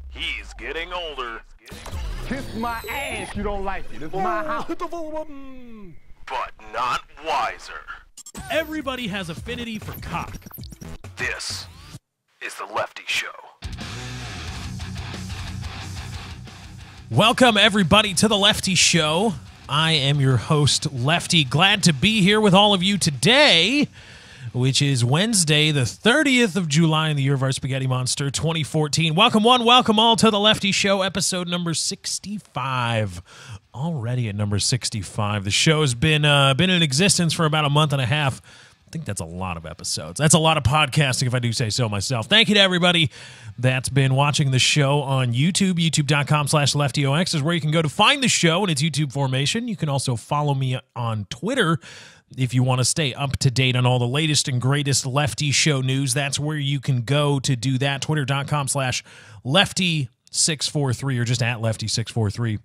He's getting older. Kiss my ass, you don't like it. It's my house. But not wiser. Everybody has affinity for cock. This is The Lefty Show. Welcome, everybody, to The Lefty Show. I am your host, Lefty. Glad to be here with all of you today, which is Wednesday, the 30th of July in the year of our Spaghetti Monster 2014. Welcome one, welcome all to The Lefty Show, episode number 65. Already at number 65. The show has been in existence for about a month and a half. I think that's a lot of episodes. That's a lot of podcasting, if I do say so myself. Thank you to everybody that's been watching the show on YouTube. YouTube.com/LeftyOX is where you can go to find the show in its YouTube formation. You can also follow me on Twitter if you want to stay up to date on all the latest and greatest Lefty Show news. That's where you can go to do that. Twitter.com/Lefty643 or just at Lefty643.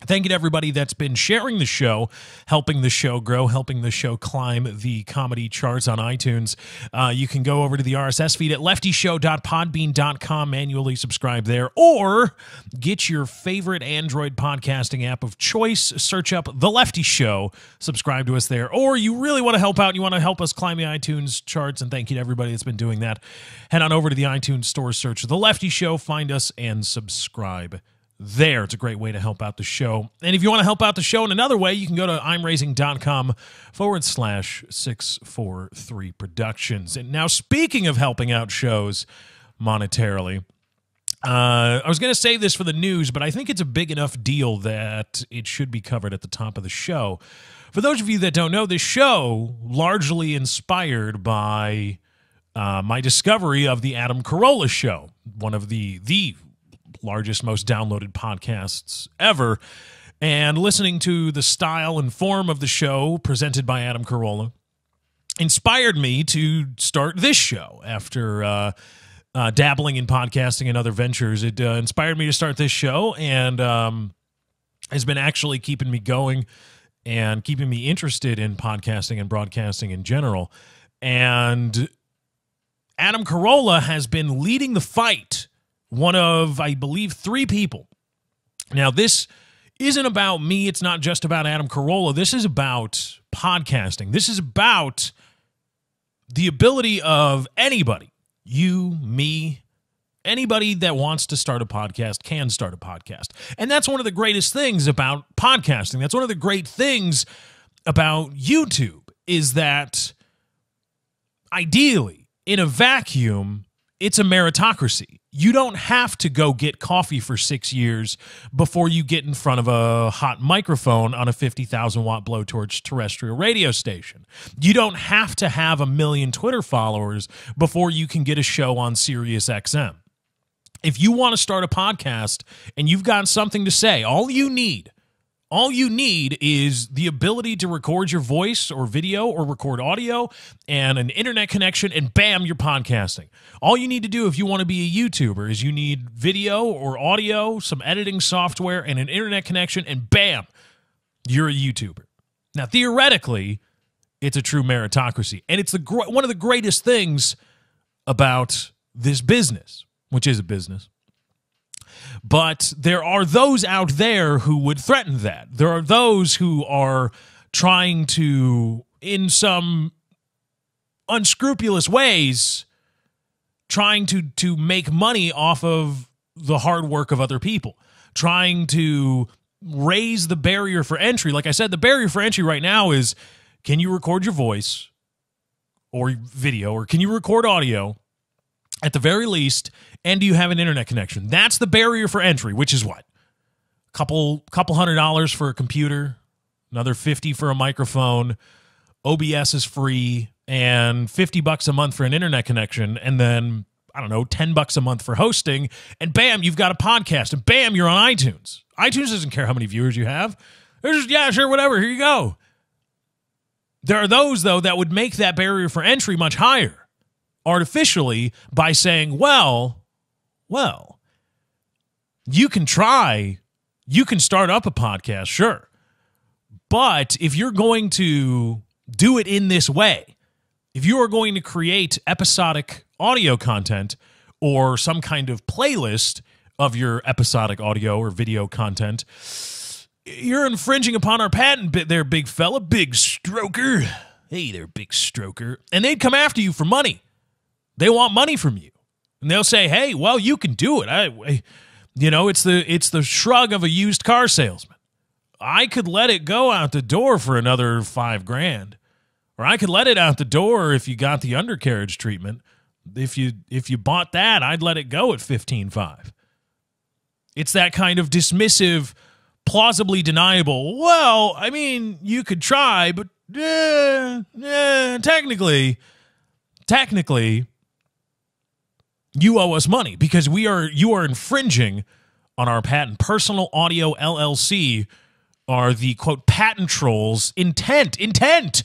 Thank you to everybody that's been sharing the show, helping the show grow, helping the show climb the comedy charts on iTunes. You can go over to the RSS feed at leftyshow.podbean.com, manually subscribe there, or get your favorite Android podcasting app of choice, search up The Lefty Show, subscribe to us there. Or you really want to help out, you want to help us climb the iTunes charts, and thank you to everybody that's been doing that. Head on over to the iTunes store, search The Lefty Show, find us, and subscribe there. It's a great way to help out the show. And if you want to help out the show in another way, you can go to imraising.com/643 productions. And now, speaking of helping out shows monetarily, I was going to save this for the news, but I think it's a big enough deal that it should be covered at the top of the show. For those of you that don't know, this show largely inspired by my discovery of the Adam Carolla show, one of the largest, most downloaded podcasts ever, and listening to the style and form of the show presented by Adam Carolla inspired me to start this show. After dabbling in podcasting and other ventures, it inspired me to start this show, and has been actually keeping me going and keeping me interested in podcasting and broadcasting in general. And Adam Carolla has been leading the fight, one of, I believe, 3 people. Now, this isn't about me. It's not just about Adam Carolla. This is about podcasting. This is about the ability of anybody, you, me, anybody that wants to start a podcast can start a podcast. And that's one of the greatest things about podcasting. That's one of the great things about YouTube, is that ideally, in a vacuum, it's a meritocracy. You don't have to go get coffee for 6 years before you get in front of a hot microphone on a 50,000-watt blowtorch terrestrial radio station. You don't have to have 1 million Twitter followers before you can get a show on Sirius XM. If you want to start a podcast and you've got something to say, all you need is the ability to record your voice or video or record audio and an internet connection, and bam, you're podcasting. All you need to do if you want to be a YouTuber is you need video or audio, some editing software, and an internet connection, and bam, you're a YouTuber. Now, theoretically, it's a true meritocracy, and it's one of the greatest things about this business, which is a business. But there are those out there who would threaten that. There are those who are trying to, in some unscrupulous ways, trying to make money off of the hard work of other people, trying to raise the barrier for entry. Like I said, the barrier for entry right now is, can you record your voice or video, or can you record audio at the very least, and do you have an internet connection? That's the barrier for entry, which is what? Couple $100 for a computer, another $50 for a microphone, OBS is free, and $50 a month for an internet connection, and then, I don't know, $10 a month for hosting, and bam, you've got a podcast, and bam, you're on iTunes. iTunes doesn't care how many viewers you have. They're just, yeah, sure, whatever, here you go. There are those, though, that would make that barrier for entry much higher artificially by saying, well, you can start up a podcast, sure. But if you're going to do it in this way, if you are going to create episodic audio content, or some kind of playlist of your episodic audio or video content, you're infringing upon our patent bit there, big fella, big stroker. Hey there, big stroker. And they'd come after you for money. They want money from you. And they'll say, hey, well, you can do it. It's the shrug of a used car salesman. I could let it go out the door for another $5,000. Or I could let it out the door if you got the undercarriage treatment. If you bought that, I'd let it go at $15,500. It's that kind of dismissive, plausibly deniable, well, I mean, you could try, but technically, you owe us money because you are infringing on our patent. Personal Audio LLC are the, quote, patent trolls' intent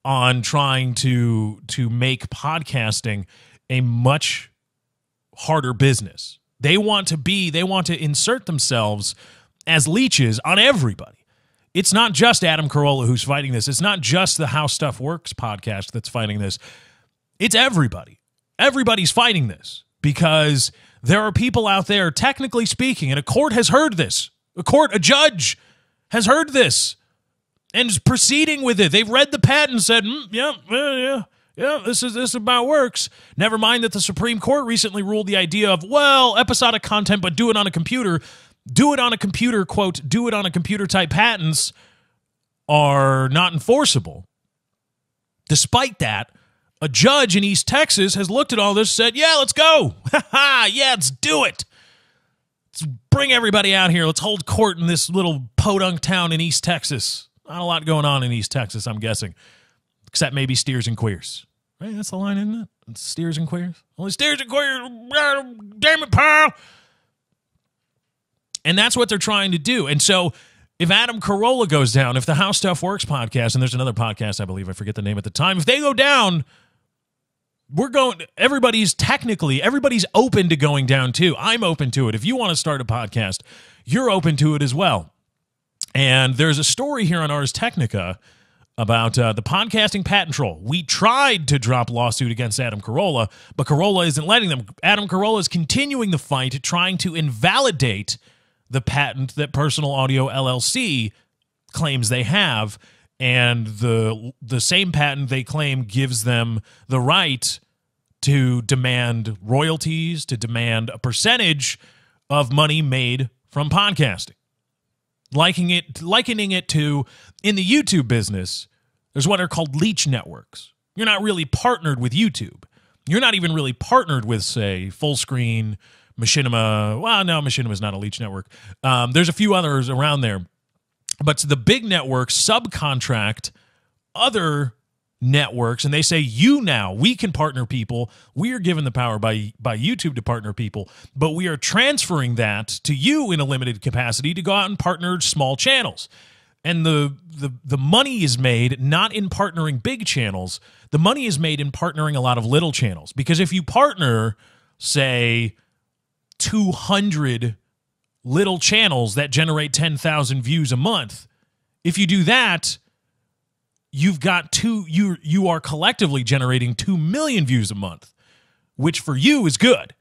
on trying to make podcasting a much harder business. They want to insert themselves as leeches on everybody. It's not just Adam Carolla who's fighting this. It's not just the How Stuff Works podcast that's fighting this. It's everybody. Everybody's fighting this because there are people out there, technically speaking, and a court has heard this. A judge has heard this and is proceeding with it. They've read the patent and said, yeah, this is about works. Never mind that the Supreme Court recently ruled the idea of, well, episodic content, but do it on a computer. Do it on a computer, quote, do it on a computer type patents are not enforceable. Despite that, a judge in East Texas has looked at all this and said, yeah, let's go. Yeah, let's do it. Let's bring everybody out here. Let's hold court in this little podunk town in East Texas. Not a lot going on in East Texas, I'm guessing, except maybe steers and queers. Right? That's the line, isn't it? It's steers and queers. Only steers and queers. Damn it, pal. And that's what they're trying to do. And so if Adam Carolla goes down, if the How Stuff Works podcast, and there's another podcast, I believe, I forget the name at the time, if they go down, everybody's open to going down too. I'm open to it. If you want to start a podcast, you're open to it as well. And there's a story here on Ars Technica about the podcasting patent troll. We tried to drop lawsuit against Adam Carolla, but Carolla isn't letting them. Adam Carolla is continuing the fight, trying to invalidate the patent that Personal Audio LLC claims they have, and the same patent they claim gives them the right to demand royalties, to demand a percentage of money made from podcasting. Likening it to, in the YouTube business, there's what are called leech networks. You're not really partnered with YouTube. You're not even really partnered with, say, Fullscreen, Machinima. Well, no, Machinima's not a leech network. There's a few others around there. But the big networks subcontract other networks, and they say, we can partner people. We are given the power by YouTube to partner people, but we are transferring that to you in a limited capacity to go out and partner small channels. And the money is made not in partnering big channels. The money is made in partnering a lot of little channels. Because if you partner, say, 200 little channels that generate 10,000 views a month, if you do that, you've got you are collectively generating 2 million views a month, which for you is good.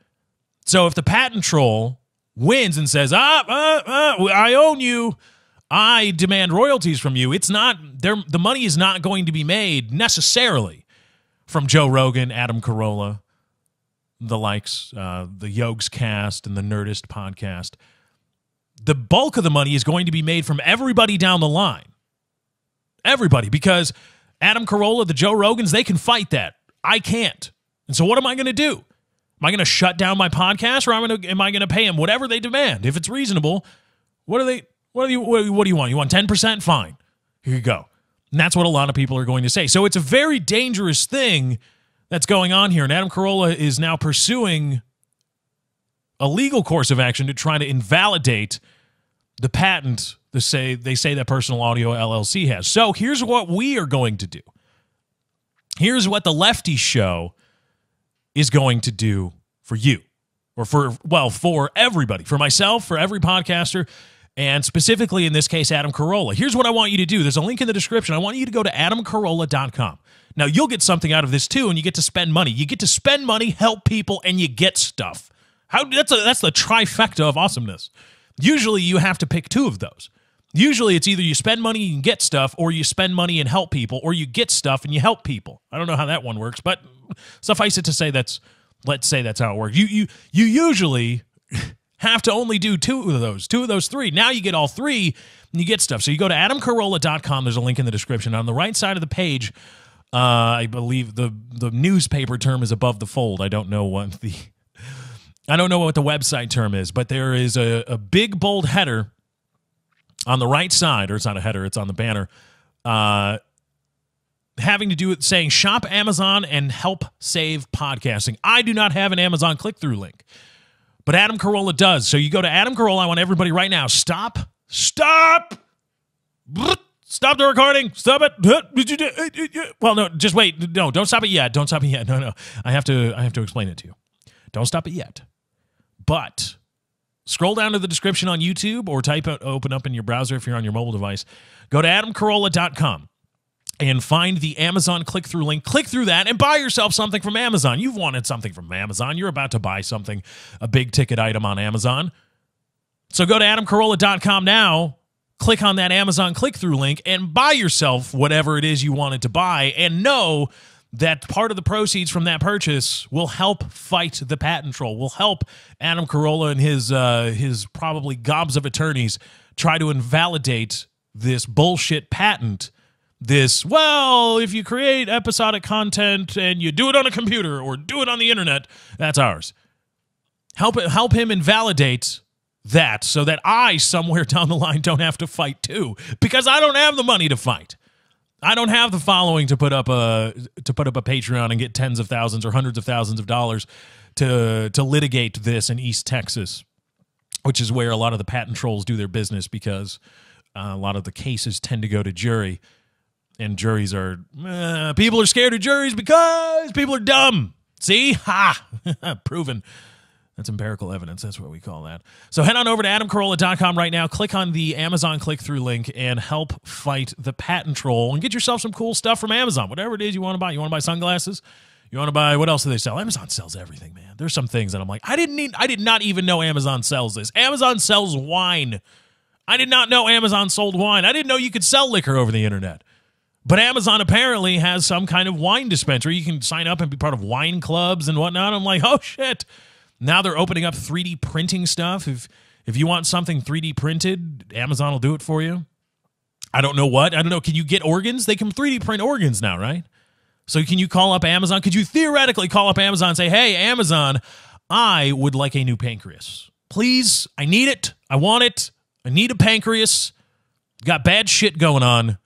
So if the patent troll wins and says, I own you, I demand royalties from you, it's not the money is not going to be made necessarily from Joe Rogan, Adam Carolla, the likes, the Yogs Cast and the Nerdist podcast. The bulk of the money is going to be made from everybody down the line. Everybody, because Adam Carolla, the Joe Rogans, they can fight that. I can't. And so what am I going to do? Am I going to shut down my podcast, or am I going to pay them whatever they demand? If it's reasonable, what do you want? You want 10%? Fine. Here you go. And that's what a lot of people are going to say. So it's a very dangerous thing that's going on here. And Adam Carolla is now pursuing a legal course of action to try to invalidate the patent they say that Personal Audio LLC has. So here's what we are going to do. Here's what the Lefty Show is going to do for you, or for everybody, for myself, for every podcaster, and specifically in this case, Adam Carolla. Here's what I want you to do. There's a link in the description. I want you to go to adamcarolla.com. Now, you'll get something out of this too, and you get to spend money. You get to spend money, help people, and you get stuff. That's the trifecta of awesomeness. Usually, you have to pick two of those. Usually, it's either you spend money and get stuff, or you spend money and help people, or you get stuff and you help people. I don't know how that one works, but suffice it to say let's say that's how it works. You usually have to only do two of those three. Now you get all three, and you get stuff. So you go to adamcarolla.com. There's a link in the description. On the right side of the page, I believe the newspaper term is above the fold. I don't know what the website term is, but there is a big bold header on the right side, or it's not a header, it's on the banner, having to do with saying shop Amazon and help save podcasting. I do not have an Amazon click-through link, but Adam Carolla does. So you go to Adam Carolla. I want everybody right now, stop the recording. Stop it. Well, no, just wait. No, don't stop it yet. Don't stop it yet. No. I have to explain it to you. Don't stop it yet. But scroll down to the description on YouTube or open up in your browser if you're on your mobile device. Go to adamcarolla.com and find the Amazon click-through link. Click through that and buy yourself something from Amazon. You've wanted something from Amazon. You're about to buy something, a big-ticket item on Amazon. So go to adamcarolla.com now. Click on that Amazon click-through link and buy yourself whatever it is you wanted to buy, and know that part of the proceeds from that purchase will help fight the patent troll, will help Adam Carolla and his probably gobs of attorneys try to invalidate this bullshit patent. This, well, if you create episodic content and you do it on a computer or do it on the internet, that's ours. Help him invalidate that, so that I, somewhere down the line, don't have to fight too, because I don't have the money to fight. I don't have the following to put up a Patreon and get tens of thousands or hundreds of thousands of dollars to litigate this in East Texas, which is where a lot of the patent trolls do their business, because a lot of the cases tend to go to jury, and juries are people are scared of juries because people are dumb. See, proven. That's empirical evidence. That's what we call that. So head on over to adamcarolla.com right now. Click on the Amazon click-through link and help fight the patent troll and get yourself some cool stuff from Amazon. Whatever it is you want to buy. You want to buy sunglasses? You want to buy, what else do they sell? Amazon sells everything, man. There's some things that I'm like, I did not even know Amazon sells this. Amazon sells wine. I did not know Amazon sold wine. I didn't know you could sell liquor over the internet. But Amazon apparently has some kind of wine dispensary. You can sign up and be part of wine clubs and whatnot. I'm like, oh, shit. Now they're opening up 3D printing stuff. If you want something 3D printed, Amazon will do it for you. I don't know what. I don't know. Can you get organs? They can 3D print organs now, right? So can you call up Amazon? Could you theoretically call up Amazon and say, hey, Amazon, I would like a new pancreas. Please, I need it. I want it. I need a pancreas. Got bad shit going on.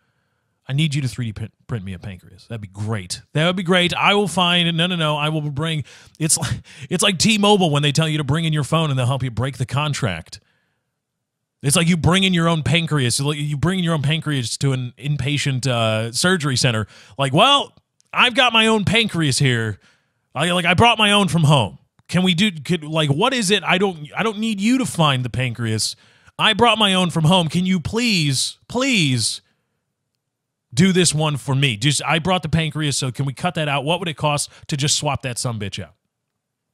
I need you to 3D print me a pancreas. That'd be great. That would be great. I will find. No. I will bring. It's like T-Mobile when they tell you to bring in your phone and they'll help you break the contract. It's like you bring in your own pancreas. You bring in your own pancreas to an inpatient surgery center. Like, well, I've got my own pancreas here. I brought my own from home. Can we do? What is it? I don't need you to find the pancreas. I brought my own from home. Can you please do this one for me? I brought the pancreas, so can we cut that out? What would it cost to just swap that sumbitch out?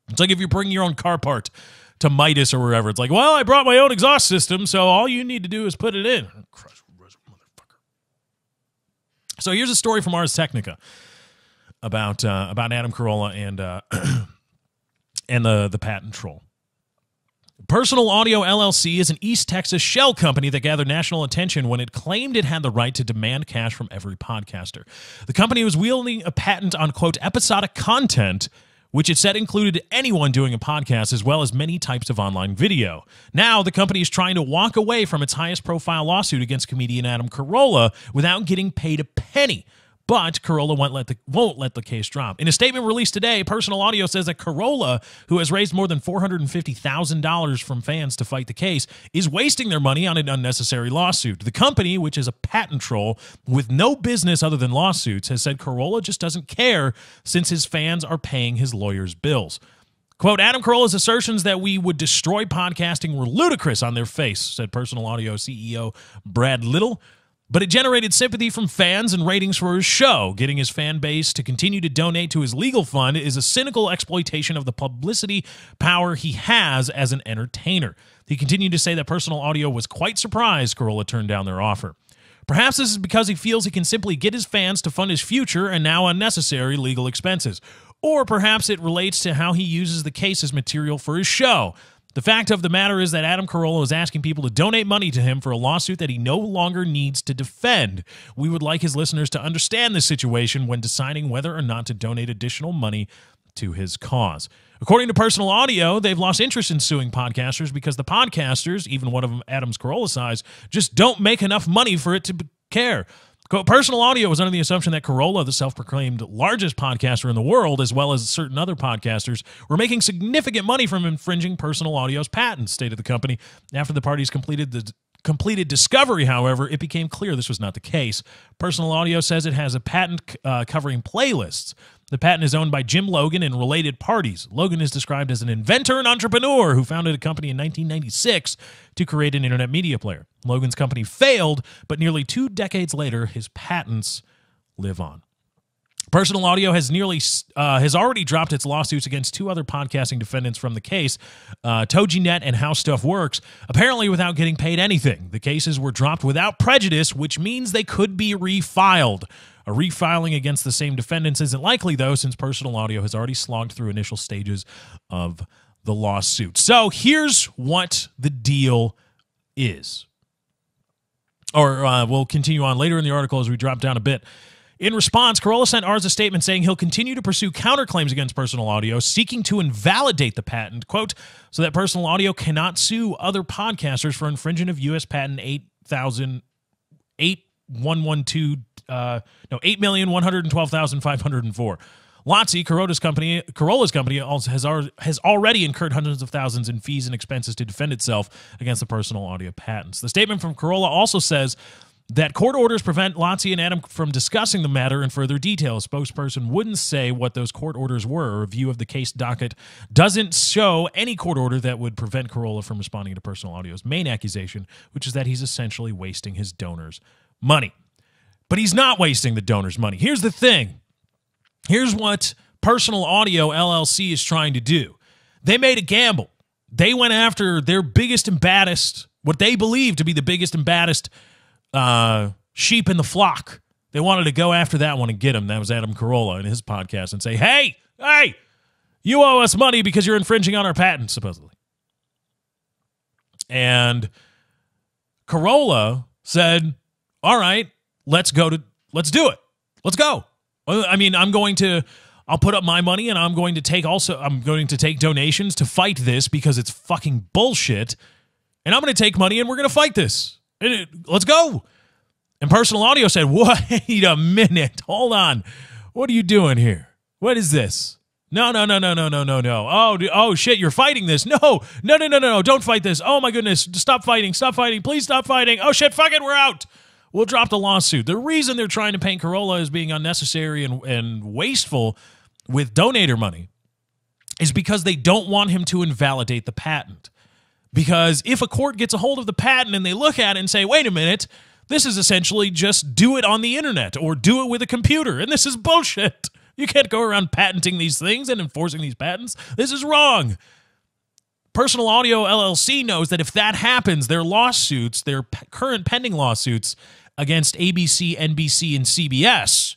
It's like if you're bringing your own car part to Midas or wherever. It's like, well, I brought my own exhaust system, so all you need to do is put it in. Motherfucker. So here's a story from Ars Technica about Adam Carolla and the patent troll. Personal Audio LLC is an East Texas shell company that gathered national attention when it claimed it had the right to demand cash from every podcaster. The company was wielding a patent on, quote, episodic content, which it said included anyone doing a podcast as well as many types of online video. Now, the company is trying to walk away from its highest profile lawsuit against comedian Adam Carolla without getting paid a penny. But Carolla won't let the case drop. In a statement released today, Personal Audio says that Carolla, who has raised more than $450,000 from fans to fight the case, is wasting their money on an unnecessary lawsuit. The company, which is a patent troll with no business other than lawsuits, has said Carolla just doesn't care since his fans are paying his lawyer's bills. Quote, Adam Carolla's assertions that we would destroy podcasting were ludicrous on their face, said Personal Audio CEO Brad Little. But it generated sympathy from fans and ratings for his show. Getting his fan base to continue to donate to his legal fund is a cynical exploitation of the publicity power he has as an entertainer. He continued to say that Personal Audio was quite surprised Carolla turned down their offer. Perhaps this is because he feels he can simply get his fans to fund his future and now unnecessary legal expenses. Or perhaps it relates to how he uses the case as material for his show. The fact of the matter is that Adam Carolla is asking people to donate money to him for a lawsuit that he no longer needs to defend. We would like his listeners to understand this situation when deciding whether or not to donate additional money to his cause. According to Personal Audio, they've lost interest in suing podcasters because the podcasters, even one of them Adam's Carolla size, just don't make enough money for it to care. Personal Audio was under the assumption that Carolla, the self-proclaimed largest podcaster in the world, as well as certain other podcasters, were making significant money from infringing Personal Audio's patents, stated the company. After the parties completed discovery, however, it became clear this was not the case. Personal Audio says it has a patent covering playlists. The patent is owned by Jim Logan and related parties. Logan is described as an inventor and entrepreneur who founded a company in 1996 to create an internet media player. Logan's company failed, but nearly 2 decades later, his patents live on. Personal Audio has already dropped its lawsuits against 2 other podcasting defendants from the case, TogiNet and How Stuff Works, apparently without getting paid anything. The cases were dropped without prejudice, which means they could be refiled. A refiling against the same defendants isn't likely, though, since Personal Audio has already slogged through initial stages of the lawsuit. So here's what the deal is. Or we'll continue on later in the article as we drop down a bit. In response, Carolla sent ours a statement saying he'll continue to pursue counterclaims against Personal Audio, seeking to invalidate the patent, quote, so that Personal Audio cannot sue other podcasters for infringement of U.S. Patent 8,112,504. Lotzi, Carolla's company has already incurred hundreds of thousands in fees and expenses to defend itself against the Personal Audio patents. The statement from Carolla also says that court orders prevent Lotzi and Adam from discussing the matter in further detail. A spokesperson wouldn't say what those court orders were. A review of the case docket doesn't show any court order that would prevent Carolla from responding to Personal Audio's main accusation, which is that he's essentially wasting his donors' money. But he's not wasting the donors' money. Here's the thing. Here's what Personal Audio LLC is trying to do. They made a gamble. They went after their biggest and baddest, what they believe to be the biggest and baddest sheep in the flock. They wanted to go after that one and get him. That was Adam Carolla in his podcast and say, hey, you owe us money because you're infringing on our patent, supposedly. And Carolla said, all right, let's do it. Let's go. I mean, I'll put up my money and I'm going to take donations to fight this because it's fucking bullshit. And I'm going to take money and we're going to fight this. Let's go. And Personal Audio said, wait a minute. Hold on. What are you doing here? What is this? No. Oh, shit, you're fighting this. No. Don't fight this. Oh, my goodness. Stop fighting. Please stop fighting. Oh, shit, fuck it. We're out. We'll drop the lawsuit. The reason they're trying to paint Carolla as being unnecessary and wasteful with donator money is because they don't want him to invalidate the patent. Because if a court gets a hold of the patent and they look at it and say, wait a minute, this is essentially just do it on the internet or do it with a computer, and this is bullshit. You can't go around patenting these things and enforcing these patents. This is wrong. Personal Audio LLC knows that if that happens, their lawsuits, their current pending lawsuits against ABC, NBC, and CBS,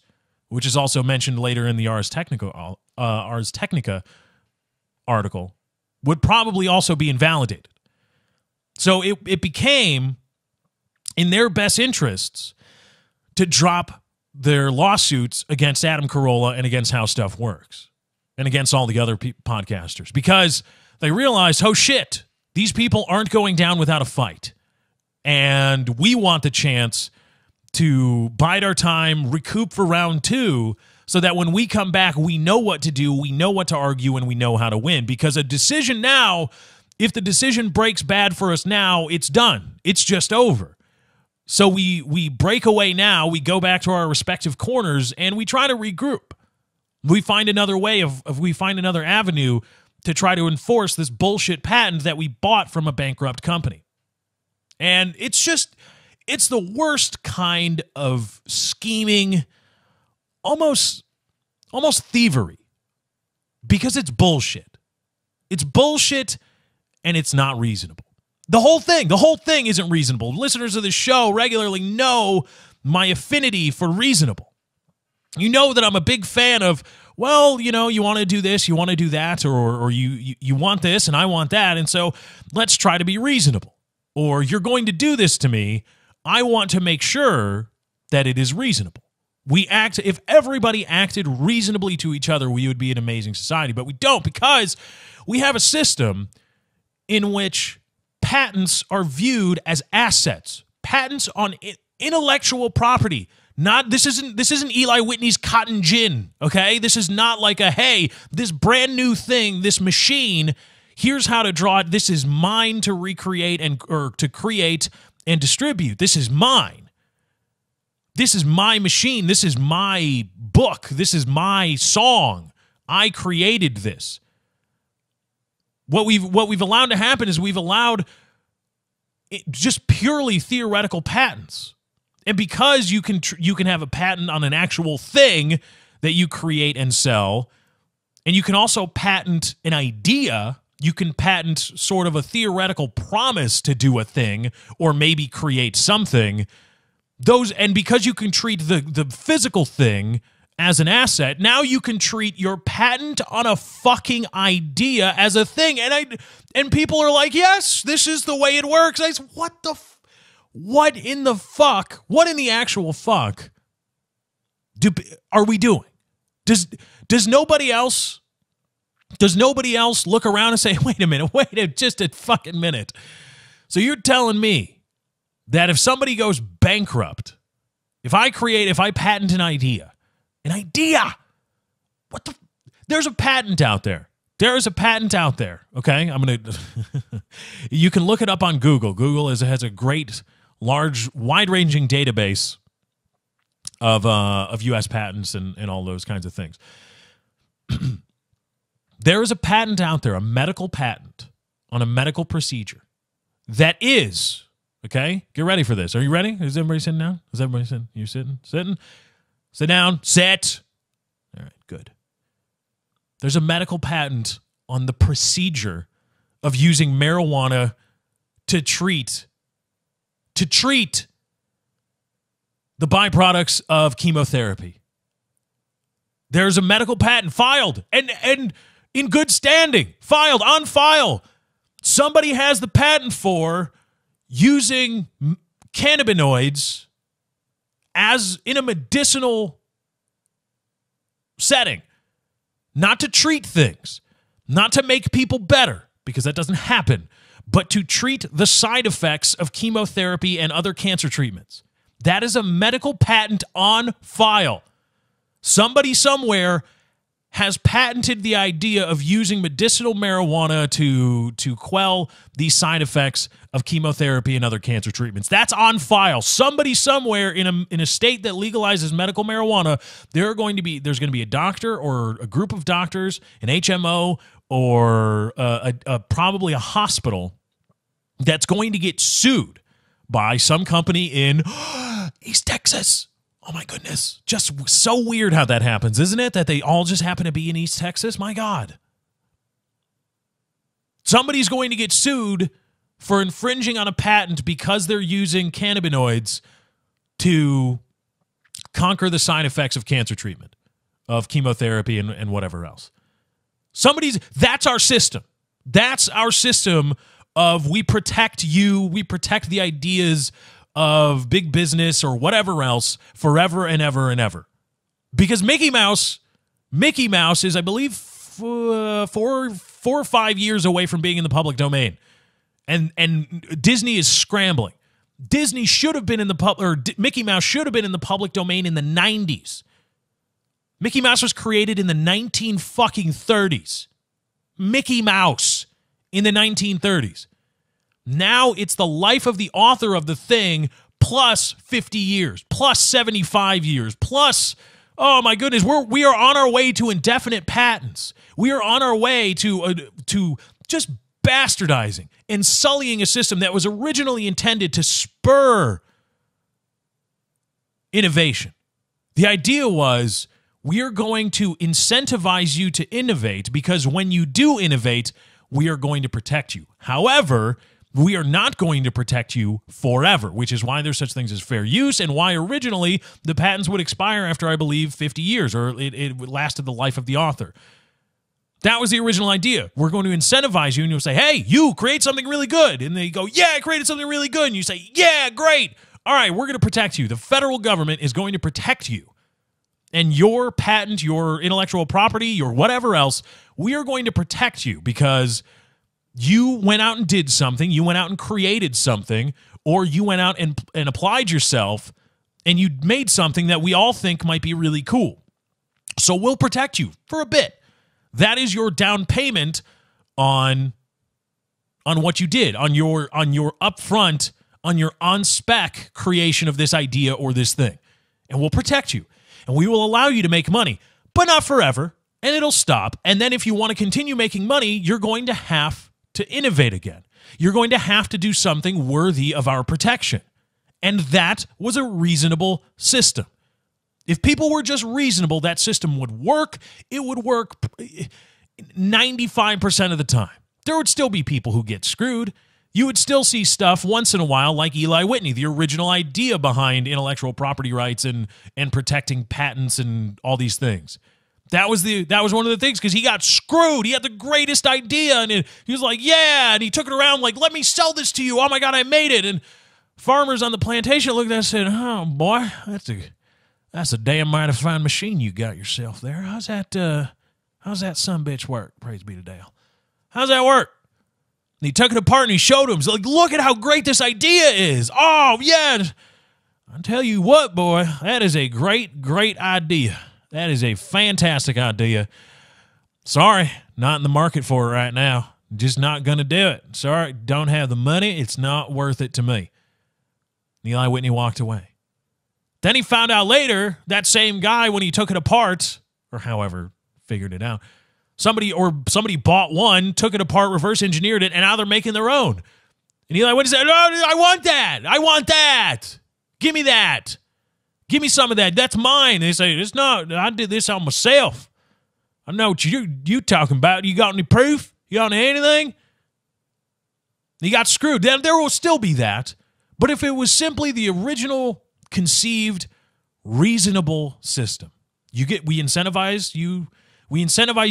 which is also mentioned later in the Ars Technica article, would probably also be invalidated. So it became in their best interests to drop their lawsuits against Adam Carolla and against How Stuff Works and against all the other podcasters because they realized, oh shit, these people aren't going down without a fight. And we want the chance to bide our time, recoup for round 2, so that when we come back, we know what to do, we know what to argue, and we know how to win. Because a decision now, if the decision breaks bad for us now, it's done. It's just over. So we break away now, we go back to our respective corners, and we try to regroup. We find another way we find another avenue to try to enforce this bullshit patent that we bought from a bankrupt company. And it's It's the worst kind of scheming, almost thievery, because it's bullshit. It's bullshit, and it's not reasonable. The whole thing isn't reasonable. Listeners of the show regularly know my affinity for reasonable. You know that I'm a big fan of, well, you know, you want to do this, you want to do that, or you want this and I want that, and so let's try to be reasonable. Or you're going to do this to me, I want to make sure that it is reasonable. If everybody acted reasonably to each other, we would be an amazing society, but we don't, because we have a system in which patents are viewed as assets. Patents on intellectual property. This isn't Eli Whitney's cotton gin, okay? This is not like hey, this brand new thing, this machine, here's how to draw it. This is mine to recreate or to create and distribute. This is mine. This is my machine. This is my book. This is my song. I created this. What we've allowed to happen is we've allowed just purely theoretical patents. And because you can have a patent on an actual thing that you create and sell, and you can also patent an idea, you can patent sort of a theoretical promise to do a thing or maybe create something. And because you can treat the physical thing as an asset, now you can treat your patent on a fucking idea as a thing. And people are like, yes, this is the way it works. I say, what in the actual fuck are we doing? Does nobody else look around and say, wait a minute, just a fucking minute. So you're telling me that if somebody goes bankrupt, if I patent an idea, there's a patent out there. There is a patent out there, okay? You can look it up on Google. Google has a great, large, wide-ranging database of U.S. patents and all those kinds of things. There is a patent out there, a medical patent on a medical procedure that is, okay? Get ready for this. Are you ready? Is everybody sitting down? Is everybody sitting? You sitting? Sitting? Sit down. Sit. All right, good. There's a medical patent on the procedure of using marijuana to treat the byproducts of chemotherapy. There's a medical patent filed and in good standing, filed on file. Somebody has the patent for using cannabinoids as in a medicinal setting. Not to treat things, not to make people better, because that doesn't happen, but to treat the side effects of chemotherapy and other cancer treatments. That is a medical patent on file. Somebody somewhere has patented the idea of using medicinal marijuana to quell the side effects of chemotherapy and other cancer treatments. That's on file. Somebody somewhere in a state that legalizes medical marijuana, there's going to be a doctor or a group of doctors, an HMO, or probably a hospital that's going to get sued by some company in East Texas. Oh my goodness. Just so weird how that happens, isn't it? That they all just happen to be in East Texas? My God. Somebody's going to get sued for infringing on a patent because they're using cannabinoids to conquer the side effects of cancer treatment, of chemotherapy and whatever else. That's our system. That's our system of we protect you, we protect the ideas of big business or whatever else forever and ever and ever. Because Mickey Mouse is, I believe, 4 or 5 years away from being in the public domain. And Disney is scrambling. Disney should have been in the Mickey Mouse should have been in the public domain in the 90s. Mickey Mouse was created in the 1930s. Mickey Mouse in the 1930s. Now it's the life of the author of the thing plus 50 years, plus 75 years, plus, oh my goodness, we are on our way to indefinite patents. We are on our way to just bastardizing and sullying a system that was originally intended to spur innovation. The idea was we are going to incentivize you to innovate because when you do innovate, we are going to protect you. However, we are not going to protect you forever, which is why there's such things as fair use and why originally the patents would expire after, I believe, 50 years, or it lasted the life of the author. That was the original idea. We're going to incentivize you, and you'll say, hey, you create something really good. And they go, yeah, I created something really good. And you say, yeah, great. All right, we're going to protect you. The federal government is going to protect you. And your patent, your intellectual property, your whatever else, we are going to protect you because you went out and did something, you went out and created something, or you went out and applied yourself, and you made something that we all think might be really cool. So we'll protect you for a bit. That is your down payment on what you did, on your upfront, on your on-spec creation of this idea or this thing. And we'll protect you. And we will allow you to make money, but not forever. And it'll stop. And then if you want to continue making money, you're going to have to innovate again. You're going to have to do something worthy of our protection. And that was a reasonable system. If people were just reasonable, that system would work. It would work 95% of the time. There would still be people who get screwed. You would still see stuff once in a while like Eli Whitney, the original idea behind intellectual property rights and protecting patents and all these things. That was one of the things because he got screwed. He had the greatest idea, and he was like, yeah, and he took it around like, let me sell this to you. Oh, my God, I made it. And farmers on the plantation looked at us and said, oh, boy, that's a damn mighty fine machine you got yourself there. How's that sumbitch work? Praise be to Dale. How's that work? And he took it apart and he showed him. He's like, look at how great this idea is. Oh, yeah. I'll tell you what, boy, that is a great, great idea. That is a fantastic idea. Sorry, not in the market for it right now. Just not going to do it. Sorry, don't have the money. It's not worth it to me. Eli Whitney walked away. Then he found out later, that same guy, when he took it apart, or however figured it out, somebody bought one, took it apart, reverse engineered it, and now they're making their own. And Eli Whitney said, oh, I want that. I want that. Give me that. Give me some of that. That's mine. And they say, it's not. I did this on myself. I know what you talking about. You got any proof? You got anything? He got screwed. There will still be that. But if it was simply the original conceived reasonable system, we incentivize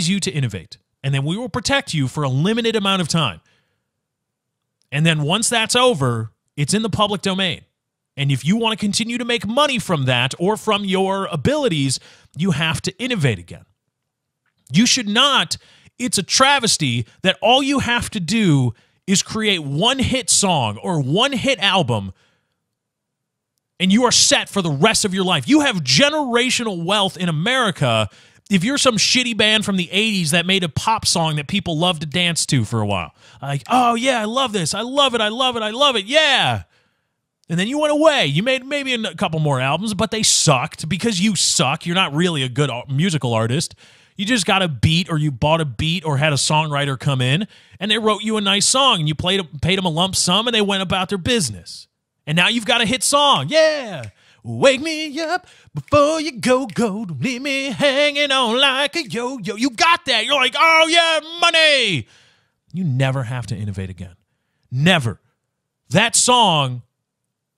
you to innovate, and then we will protect you for a limited amount of time. And then once that's over, it's in the public domain. And if you want to continue to make money from that or from your abilities, you have to innovate again. You should not. It's a travesty that all you have to do is create one hit song or one hit album, and you are set for the rest of your life. You have generational wealth in America if you're some shitty band from the 80s that made a pop song that people love to dance to for a while. Like, oh, yeah, I love this. I love it. I love it. I love it. Yeah. And then you went away. You made maybe a couple more albums, but they sucked because you suck. You're not really a good musical artist. You just got a beat, or you bought a beat, or had a songwriter come in, and they wrote you a nice song, and you paid them a lump sum, and they went about their business. And now you've got a hit song. Yeah. Wake me up before you go. Don't leave me hanging on like a yo-yo. You got that. You're like, oh, yeah, money. You never have to innovate again. Never. That song,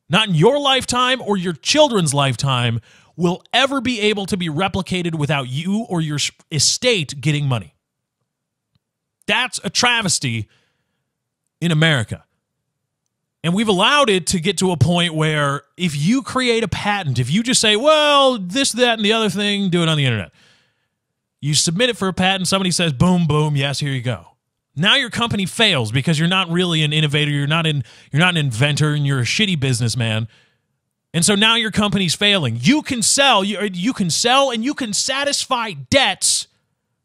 not in your lifetime or your children's lifetime, will ever be able to be replicated without you or your estate getting money. That's a travesty in America. And we've allowed it to get to a point where if you create a patent, if you just say, well, this, that, and the other thing, do it on the internet. You submit it for a patent, somebody says, boom, boom, yes, here you go. Now your company fails because you're not really an innovator, you're not an inventor, and you're a shitty businessman. And so now your company's failing. You can sell, and you can satisfy debts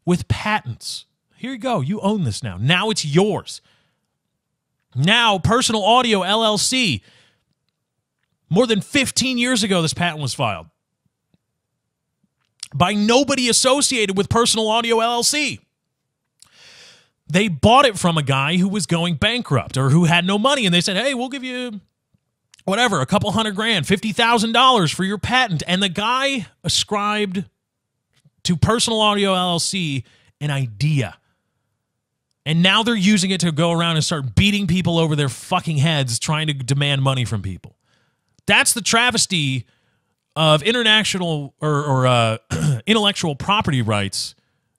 with patents. Here you go. You own this now. Now it's yours. Now, Personal Audio LLC, more than 15 years ago, this patent was filed by nobody associated with Personal Audio LLC. They bought it from a guy who was going bankrupt or who had no money, and they said, hey, we'll give you whatever, a couple $100,000, $50,000 for your patent. And the guy ascribed to Personal Audio LLC an idea. And now they're using it to go around and start beating people over their fucking heads trying to demand money from people. That's the travesty of international or intellectual property rights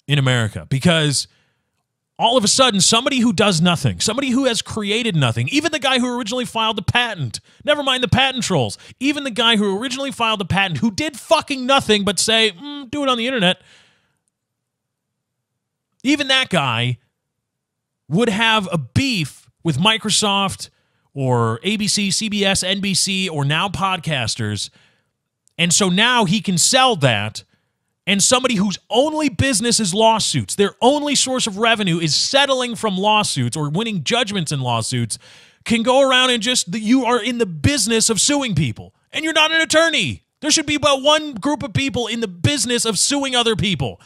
in America, because all of a sudden, somebody who does nothing, somebody who has created nothing, even the guy who originally filed the patent, never mind the patent trolls, even the guy who originally filed the patent, who did fucking nothing but say, do it on the internet, even that guy would have a beef with Microsoft or ABC, CBS, NBC, or now podcasters, and so now he can sell that. And somebody whose only business is lawsuits, their only source of revenue is settling from lawsuits or winning judgments in lawsuits, can go around and you are in the business of suing people. And you're not an attorney. There should be about one group of people in the business of suing other people.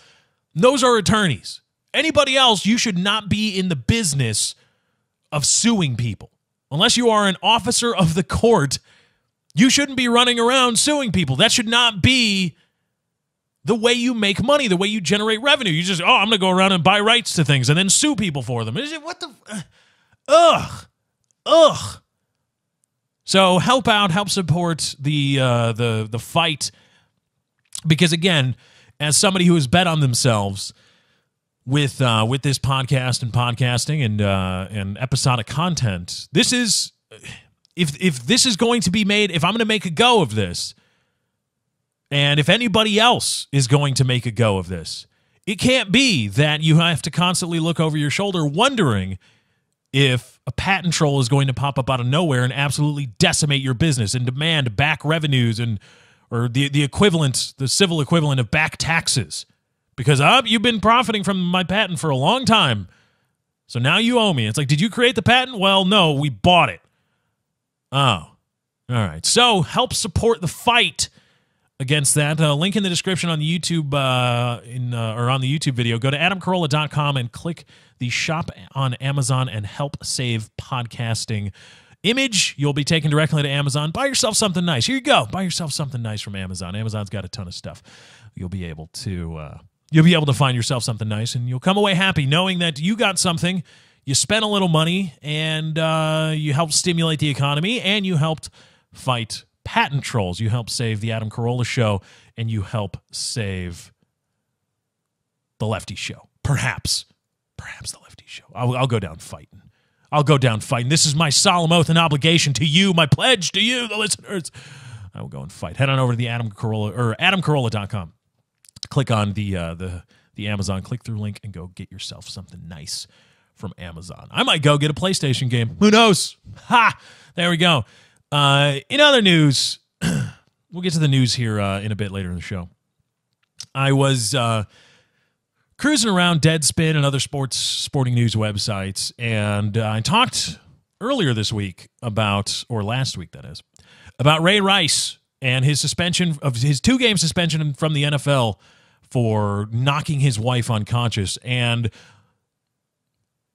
Those are attorneys. Anybody else, you should not be in the business of suing people. Unless you are an officer of the court, you shouldn't be running around suing people. That should not be the way you make money, the way you generate revenue. You just, I'm going to go around and buy rights to things and then sue people for them. What the? Ugh. So help out, help support the fight, because again, as somebody who has bet on themselves with this podcast and podcasting and episodic content, this is if this is going to be made, if I'm going to make a go of this. And if anybody else is going to make a go of this, it can't be that you have to constantly look over your shoulder wondering if a patent troll is going to pop up out of nowhere and absolutely decimate your business and demand back revenues or the equivalent, the civil equivalent of back taxes. Because you've been profiting from my patent for a long time, so now you owe me. It's like, did you create the patent? Well, no, we bought it. Oh, all right. So help support the fight against that. Link in the description on the YouTube or on the YouTube video. Go to adamcarolla.com and click the shop on Amazon and help save podcasting image. You'll be taken directly to Amazon. Buy yourself something nice. Here you go. Buy yourself something nice from Amazon. Amazon's got a ton of stuff. You'll be able to find yourself something nice, and you'll come away happy knowing that you got something. You spent a little money, and you helped stimulate the economy, and you helped fight patent trolls. You help save the Adam Carolla Show, and you help save the Lefty Show. Perhaps the Lefty Show. I'll go down fighting. I'll go down fighting. This is my solemn oath and obligation to you, my pledge to you, the listeners. I will go and fight. Head on over to the Adam Carolla or adamcarolla.com. Click on the Amazon click-through link and go get yourself something nice from Amazon. I might go get a PlayStation game. Who knows? Ha! There we go. In other news, we'll get to the news here in a bit later in the show. I was cruising around Deadspin and other sporting news websites, and I talked earlier this week or last week that is, about Ray Rice and his suspension of his 2-game suspension from the NFL for knocking his wife unconscious. And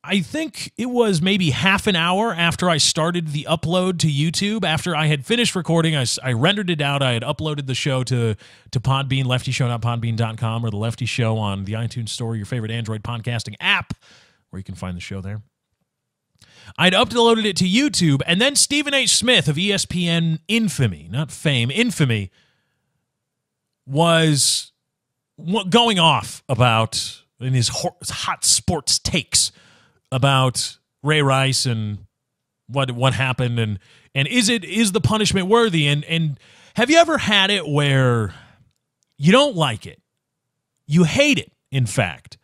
I think it was maybe half an hour after I started the upload to YouTube. After I had finished recording, I rendered it out. I had uploaded the show to Podbean, leftyshow.podbean.com, or The Lefty Show on the iTunes Store, your favorite Android podcasting app, where you can find the show there. I'd uploaded it to YouTube, and then Stephen H. Smith of ESPN infamy, not fame, infamy, was going off about, in his hot sports takes, about Ray Rice and what happened, and is the punishment worthy? And have you ever had it where you don't like it, you hate it, in fact,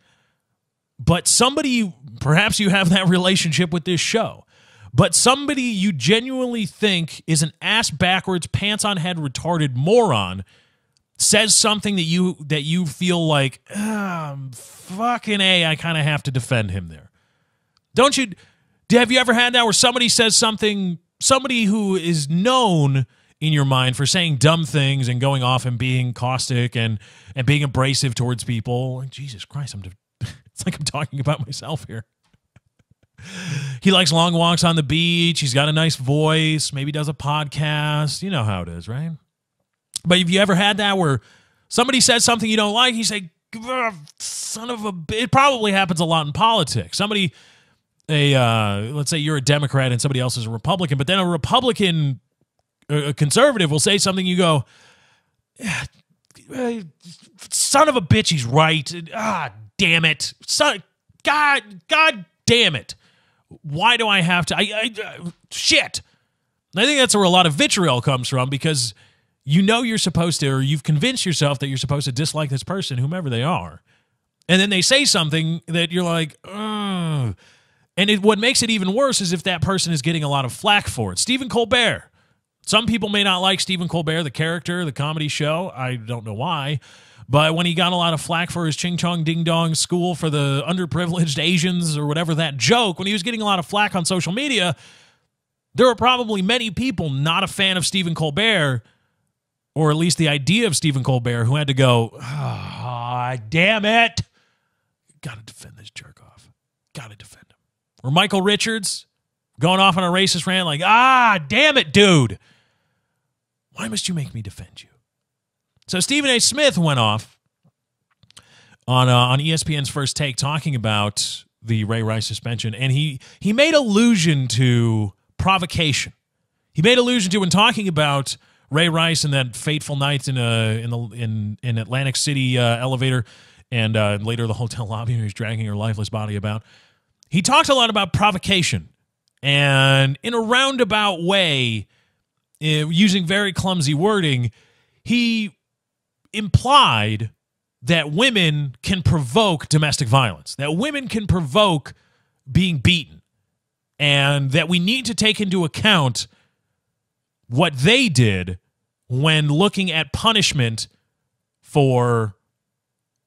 but somebody, perhaps you have that relationship with this show, but somebody you genuinely think is an ass backwards, pants on head, retarded moron says something that you feel like, fucking A, I kind of have to defend him there. Don't you? Have you ever had that where somebody says something, somebody who is known in your mind for saying dumb things and going off and being caustic and being abrasive towards people? Jesus Christ, it's like I'm talking about myself here. He likes long walks on the beach. He's got a nice voice. Maybe does a podcast. You know how it is, right? But have you ever had that where somebody says something you don't like, you say, son of a bitch? It probably happens a lot in politics. Let's say you're a Democrat and somebody else is a Republican, but then a Republican, a conservative will say something, you go, son of a bitch, he's right. Damn it. God damn it. Why do I have to? Shit. I think that's where a lot of vitriol comes from, because you know you're supposed to, or you've convinced yourself that you're supposed to dislike this person, whomever they are. And then they say something that you're like, ugh. And what makes it even worse is if that person is getting a lot of flack for it. Stephen Colbert. Some people may not like Stephen Colbert, the character, the comedy show. I don't know why. But when he got a lot of flack for his Ching Chong Ding Dong school for the underprivileged Asians or whatever, that joke, when he was getting a lot of flack on social media, there were probably many people not a fan of Stephen Colbert, or at least the idea of Stephen Colbert, who had to go, damn it. Got to defend this jerk off. Got to defend him. Or Michael Richards going off on a racist rant like, damn it, dude. Why must you make me defend you? So Stephen A. Smith went off on ESPN's First Take talking about the Ray Rice suspension, and he made allusion to provocation. He made allusion to, when talking about Ray Rice and that fateful night in Atlantic City elevator, and later the hotel lobby, when he was dragging her lifeless body about. He talked a lot about provocation, and in a roundabout way, using very clumsy wording, he implied that women can provoke domestic violence, that women can provoke being beaten, and that we need to take into account what they did when looking at punishment for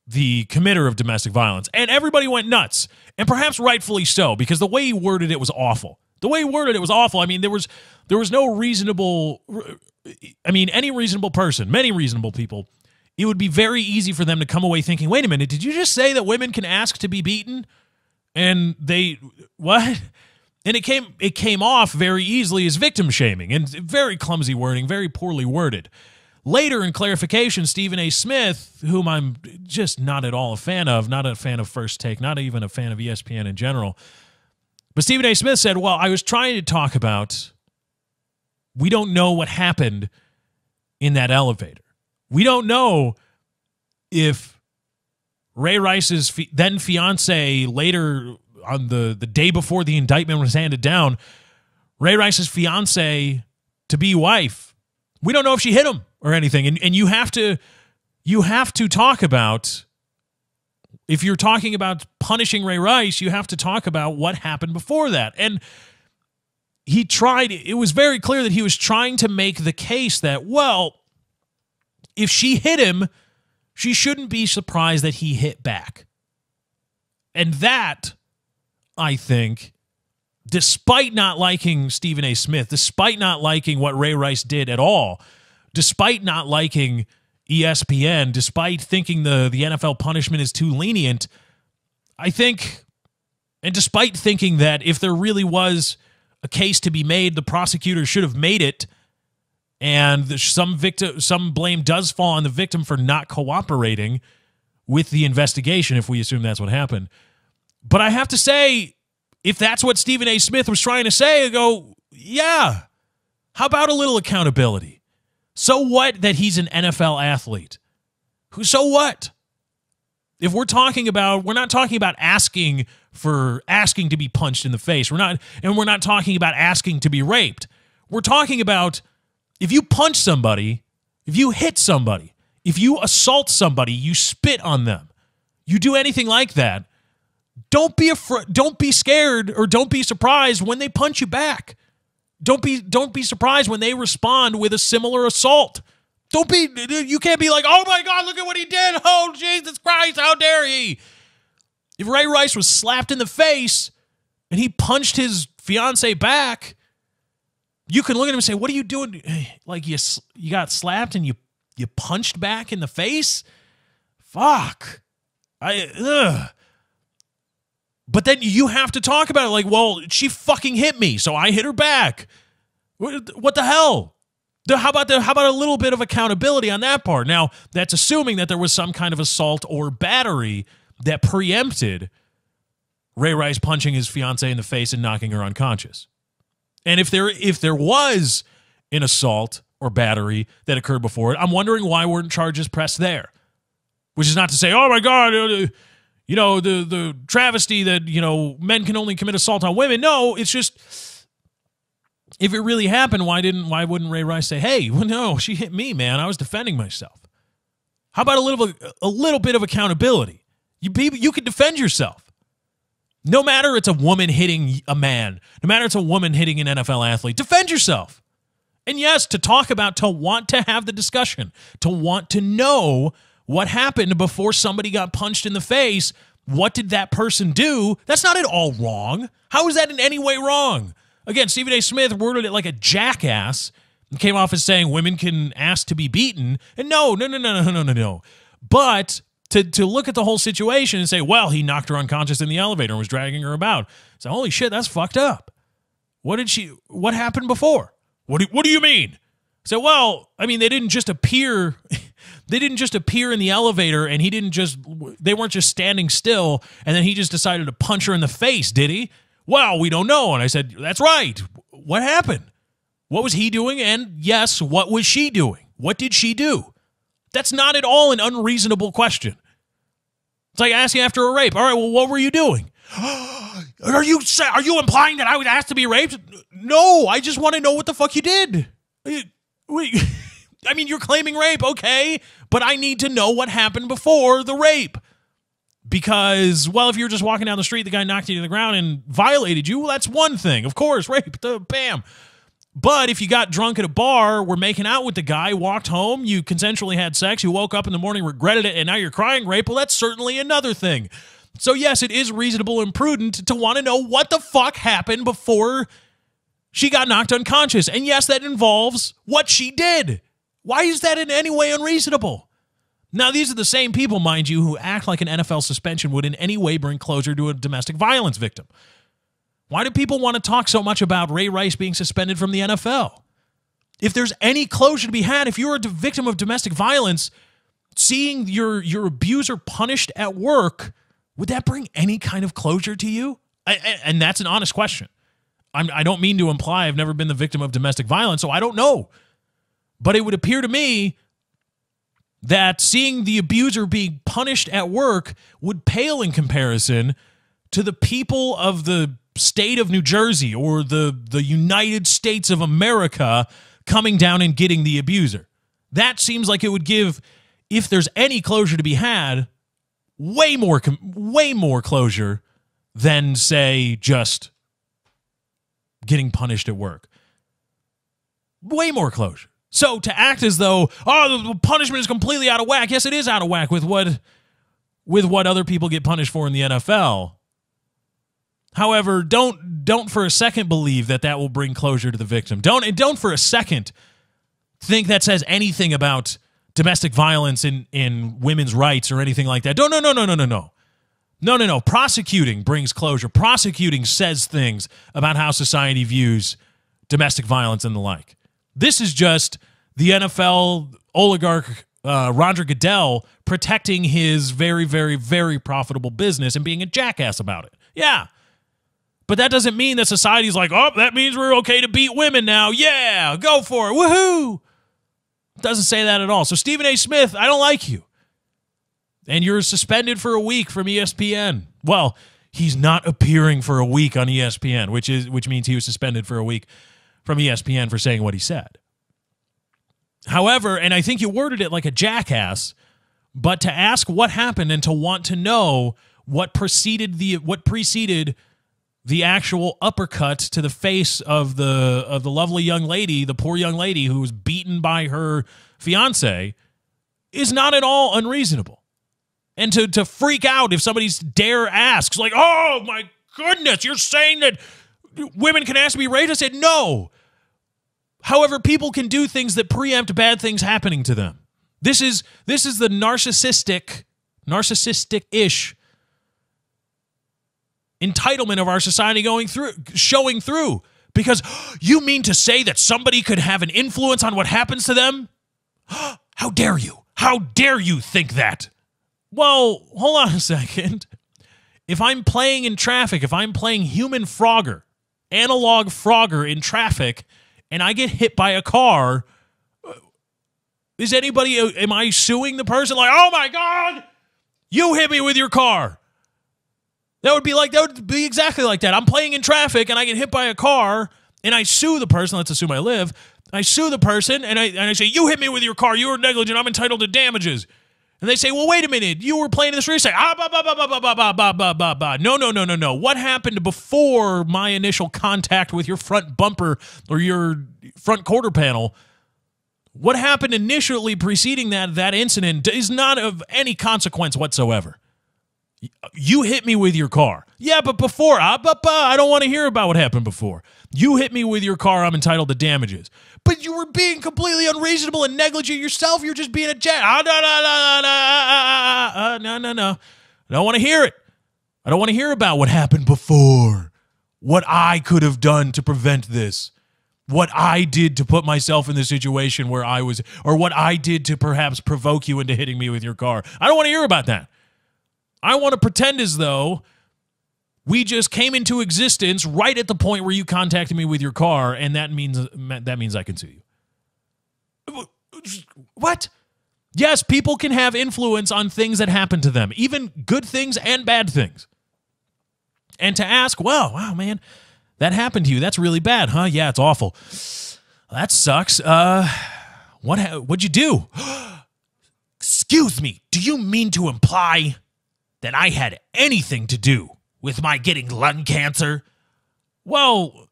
the committer of domestic violence. And everybody went nuts, and perhaps rightfully so, because the way he worded it was awful. The way he worded it was awful. I mean, there was no reasonable, any reasonable person, many reasonable people, it would be very easy for them to come away thinking, wait a minute, did you just say that women can ask to be beaten? And what? And it came off very easily as victim shaming, and very clumsy wording, very poorly worded. Later, in clarification, Stephen A. Smith, whom I'm just not at all a fan of, not a fan of First Take, not even a fan of ESPN in general, but Stephen A. Smith said, well, I was trying to talk about, we don't know what happened in that elevator. We don't know if Ray Rice's then fiance, later on the day before the indictment was handed down, Ray Rice's fiance to be wife, we don't know if she hit him or anything. And you have to talk about, if you're talking about punishing Ray Rice, you have to talk about what happened before that. And it was very clear that he was trying to make the case that, well, if she hit him, she shouldn't be surprised that he hit back. And that, I think, despite not liking Stephen A. Smith, despite not liking what Ray Rice did at all, despite not liking ESPN, despite thinking the NFL punishment is too lenient, I think, and despite thinking that if there really was a case to be made, the prosecutor should have made it, and some blame does fall on the victim for not cooperating with the investigation, if we assume that's what happened. But I have to say, if that's what Stephen A. Smith was trying to say, I go, yeah, how about a little accountability? So what that he's an NFL athlete? So what? If we're not talking about asking to be punched in the face. We're not talking about asking to be raped. We're talking about, if you punch somebody, if you hit somebody, if you assault somebody, you spit on them, you do anything like that, don't be scared, or don't be surprised when they punch you back. Don't be surprised when they respond with a similar assault. You can't be like, oh my God, look at what he did. Oh, Jesus Christ, how dare he? If Ray Rice was slapped in the face and he punched his fiance back, you can look at him and say, what are you doing? Like, you got slapped and you punched back in the face? Fuck. But then you have to talk about it like, well, she fucking hit me, so I hit her back. What the hell? How about a little bit of accountability on that part? Now, that's assuming that there was some kind of assault or battery that preempted Ray Rice punching his fiancée in the face and knocking her unconscious. And if there was an assault or battery that occurred before it, I'm wondering why weren't charges pressed there? Which is not to say, oh my God, the travesty that, men can only commit assault on women. No, it's just, if it really happened, why wouldn't Ray Rice say, hey, well, no, she hit me, man. I was defending myself. How about a little bit of accountability? You can defend yourself. No matter it's a woman hitting a man, no matter it's a woman hitting an NFL athlete, defend yourself. And yes, to want to have the discussion, to want to know what happened before somebody got punched in the face. What did that person do? That's not at all wrong. How is that in any way wrong? Again, Stephen A. Smith worded it like a jackass and came off as saying women can ask to be beaten. And no. But to look at the whole situation and say, well, he knocked her unconscious in the elevator and was dragging her about. So, holy shit, that's fucked up. What happened before? What do you mean? So, well, I mean, they didn't just appear in the elevator and they weren't just standing still and then he just decided to punch her in the face, did he? Well, we don't know. And I said, that's right. What happened? What was he doing? And yes, what was she doing? What did she do? That's not at all an unreasonable question. It's like asking after a rape. All right, well, what were you doing? Are you implying that I was asked to be raped? No, I just want to know what the fuck you did. Wait, I mean, you're claiming rape, okay, but I need to know what happened before the rape. Because, well, if you're just walking down the street, the guy knocked you to the ground and violated you, well, that's one thing. Of course, rape, bam. But if you got drunk at a bar, were making out with the guy, walked home, you consensually had sex, you woke up in the morning, regretted it, and now you're crying rape, well, that's certainly another thing. So, yes, it is reasonable and prudent to want to know what the fuck happened before she got knocked unconscious. And, yes, that involves what she did. Why is that in any way unreasonable? Now, these are the same people, mind you, who act like an NFL suspension would in any way bring closure to a domestic violence victim. Why do people want to talk so much about Ray Rice being suspended from the NFL? If there's any closure to be had, if you're a victim of domestic violence, seeing your abuser punished at work, would that bring any kind of closure to you? And that's an honest question. I don't mean to imply I've never been the victim of domestic violence, so I don't know. But it would appear to me that seeing the abuser being punished at work would pale in comparison to the people of the state of New Jersey or the United States of America coming down and getting the abuser. That seems like it would give, if there's any closure to be had, way more closure than, say, just getting punished at work. Way more closure. So to act as though, oh, the punishment is completely out of whack. Yes, it is out of whack with what other people get punished for in the NFL. However, don't for a second believe that will bring closure to the victim. Don't for a second think that says anything about domestic violence in women's rights or anything like that. No. Prosecuting brings closure. Prosecuting says things about how society views domestic violence and the like. This is just the NFL oligarch Roger Goodell protecting his very, very, very profitable business and being a jackass about it. Yeah. But that doesn't mean that society's like, oh, that means we're okay to beat women now. Yeah, go for it. Woohoo. It doesn't say that at all. So Stephen A. Smith, I don't like you. And you're suspended for a week from ESPN. Well, he's not appearing for a week on ESPN, which means he was suspended for a week from ESPN for saying what he said. However, and I think you worded it like a jackass, but to ask what happened and to want to know what preceded the actual uppercut to the face of the lovely young lady, the poor young lady who was beaten by her fiance, is not at all unreasonable. And to freak out if somebody dare asks, like, oh my goodness, you're saying that women can ask to be raped? I said, no. However, people can do things that preempt bad things happening to them. This is the narcissistic-ish entitlement of our society showing through. Because you mean to say that somebody could have an influence on what happens to them? How dare you? How dare you think that? Well, hold on a second. If I'm playing in traffic, if I'm playing human Frogger, analog Frogger in traffic, and I get hit by a car, am I suing the person? Like, oh my God, you hit me with your car. That would be exactly like that. I'm playing in traffic and I get hit by a car and I sue the person. Let's assume I live. I sue the person and I say, you hit me with your car. You were negligent. I'm entitled to damages. And they say, well, wait a minute. You were playing in this race. No. What happened before my initial contact with your front bumper or your front quarter panel? What happened initially preceding that incident is not of any consequence whatsoever. You hit me with your car. Yeah, but before, I don't want to hear about what happened before. You hit me with your car, I'm entitled to damages. But you were being completely unreasonable and negligent yourself. You're just being a jack. No. I don't want to hear it. I don't want to hear about what happened before. What I could have done to prevent this. What I did to put myself in the situation where I was, or what I did to perhaps provoke you into hitting me with your car. I don't want to hear about that. I want to pretend as though we just came into existence right at the point where you contacted me with your car, and that means I can sue you. What? Yes, people can have influence on things that happen to them, even good things and bad things. And to ask, well, wow, man, that happened to you. That's really bad, huh? Yeah, it's awful. That sucks. What'd you do? Excuse me, do you mean to imply that I had anything to do with my getting lung cancer? Well,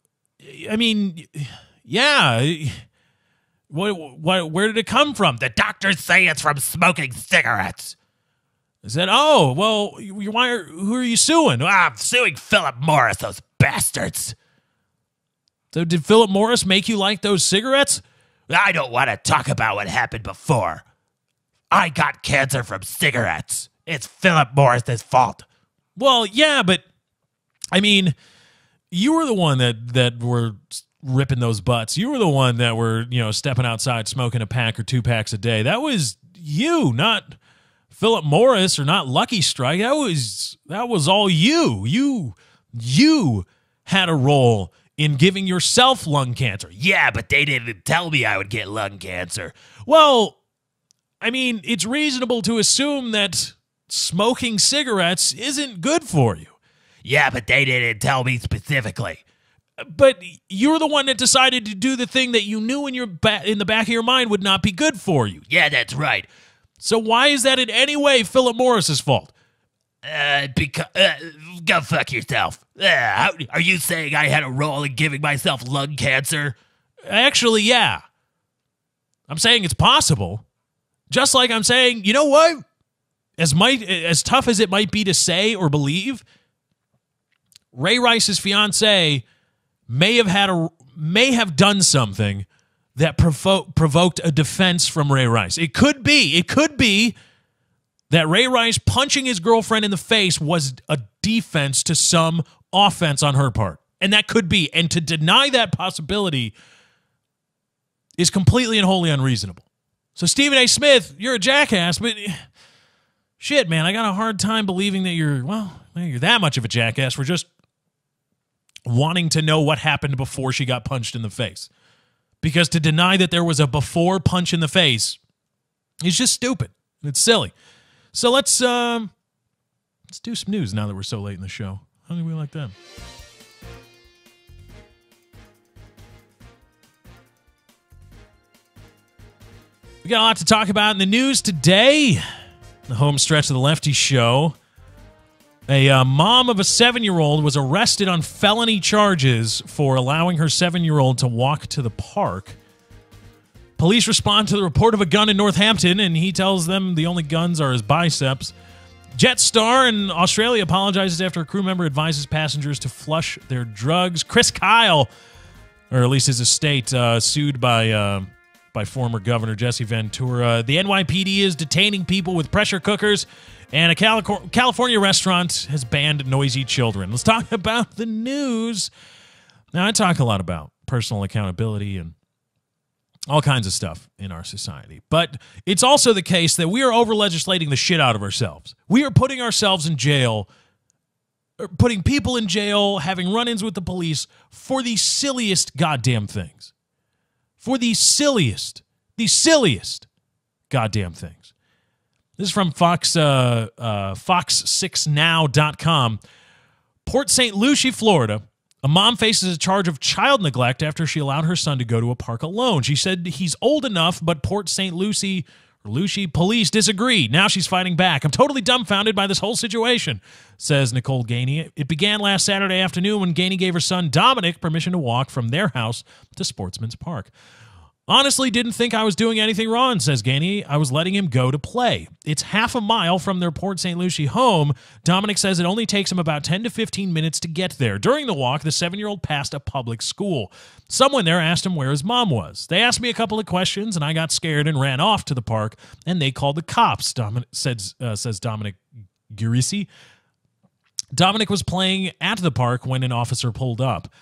I mean, yeah. Where did it come from? The doctors say it's from smoking cigarettes. I said, oh, well, who are you suing? I'm suing Philip Morris, those bastards. So did Philip Morris make you like those cigarettes? I don't want to talk about what happened before. I got cancer from cigarettes. It's Philip Morris's fault. Well, yeah, but I mean, you were the one that were ripping those butts. You were the one that were, stepping outside smoking a pack or 2 packs a day. That was you, not Philip Morris or not Lucky Strike. That was all you. You had a role in giving yourself lung cancer. Yeah, but they didn't tell me I would get lung cancer. Well, I mean, it's reasonable to assume that smoking cigarettes isn't good for you. Yeah, but they didn't tell me specifically. But you're the one that decided to do the thing that you knew in the back of your mind would not be good for you. Yeah, that's right. So why is that in any way Philip Morris's fault? Because go fuck yourself. Are you saying I had a role in giving myself lung cancer? Actually, yeah. I'm saying it's possible. Just like I'm saying, you know what? As tough as it might be to say or believe, Ray Rice's fiance may have done something that provoked a defense from Ray Rice. It could be that Ray Rice punching his girlfriend in the face was a defense to some offense on her part. And that could be. And to deny that possibility is completely and wholly unreasonable. So Stephen A. Smith, you're a jackass, but shit, man, I got a hard time believing that you're that much of a jackass for just wanting to know what happened before she got punched in the face. Because to deny that there was a before punch in the face is just stupid. It's silly. So let's do some news now that we're so late in the show. How do we like that? We got a lot to talk about in the news today. The home stretch of the Lefty Show. A mom of a 7-year-old was arrested on felony charges for allowing her 7-year-old to walk to the park. Police respond to the report of a gun in Northampton, and he tells them the only guns are his biceps. Jetstar in Australia apologizes after a crew member advises passengers to flush their drugs. Chris Kyle, or at least his estate, sued by former Governor Jesse Ventura. The NYPD is detaining people with pressure cookers And a California restaurant has banned noisy children. Let's talk about the news. Now, I talk a lot about personal accountability and all kinds of stuff in our society. But it's also the case that we are over-legislating the shit out of ourselves. We are putting ourselves in jail, putting people in jail, having run-ins with the police for the silliest goddamn things. For the silliest goddamn things. This is from Fox6now.com. Port St. Lucie, Florida. A mom faces a charge of child neglect after she allowed her son to go to a park alone. She said he's old enough, but Port St. Lucie police disagree. Now she's fighting back. I'm totally dumbfounded by this whole situation, says Nicole Gainey. It began last Saturday afternoon when Gainey gave her son Dominic permission to walk from their house to Sportsman's Park. Honestly, didn't think I was doing anything wrong, says Gainey. I was letting him go to play. It's half a mile from their Port St. Lucie home. Dominic says it only takes him about 10 to 15 minutes to get there. During the walk, the 7-year-old passed a public school. Someone there asked him where his mom was. They asked me a couple of questions, and I got scared and ran off to the park, and they called the cops, says Dominic Gurisi. Dominic was playing at the park when an officer pulled up.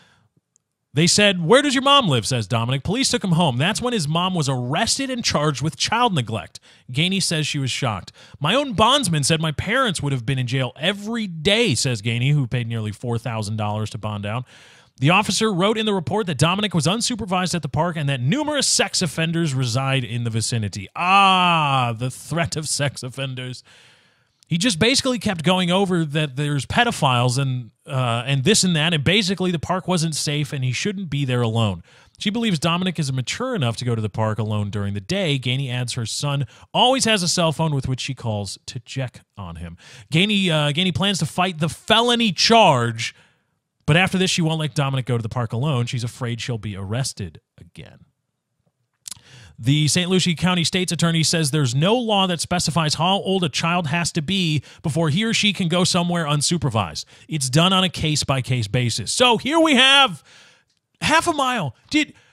They said, "Where does your mom live?" says Dominic. Police took him home. That's when his mom was arrested and charged with child neglect. Gainey says she was shocked. My own bondsman said my parents would have been in jail every day, says Gainey, who paid nearly $4,000 to bond out. The officer wrote in the report that Dominic was unsupervised at the park and that numerous sex offenders reside in the vicinity. Ah, the threat of sex offenders. He just basically kept going over that there's pedophiles and this and that, and basically the park wasn't safe and he shouldn't be there alone. She believes Dominic is mature enough to go to the park alone during the day. Gainey adds her son always has a cell phone with which she calls to check on him. Gainey plans to fight the felony charge, but after this she won't let Dominic go to the park alone. She's afraid she'll be arrested again. The St. Lucie County State's Attorney says there's no law that specifies how old a child has to be before he or she can go somewhere unsupervised. It's done on a case-by-case basis. So here we have half a mile.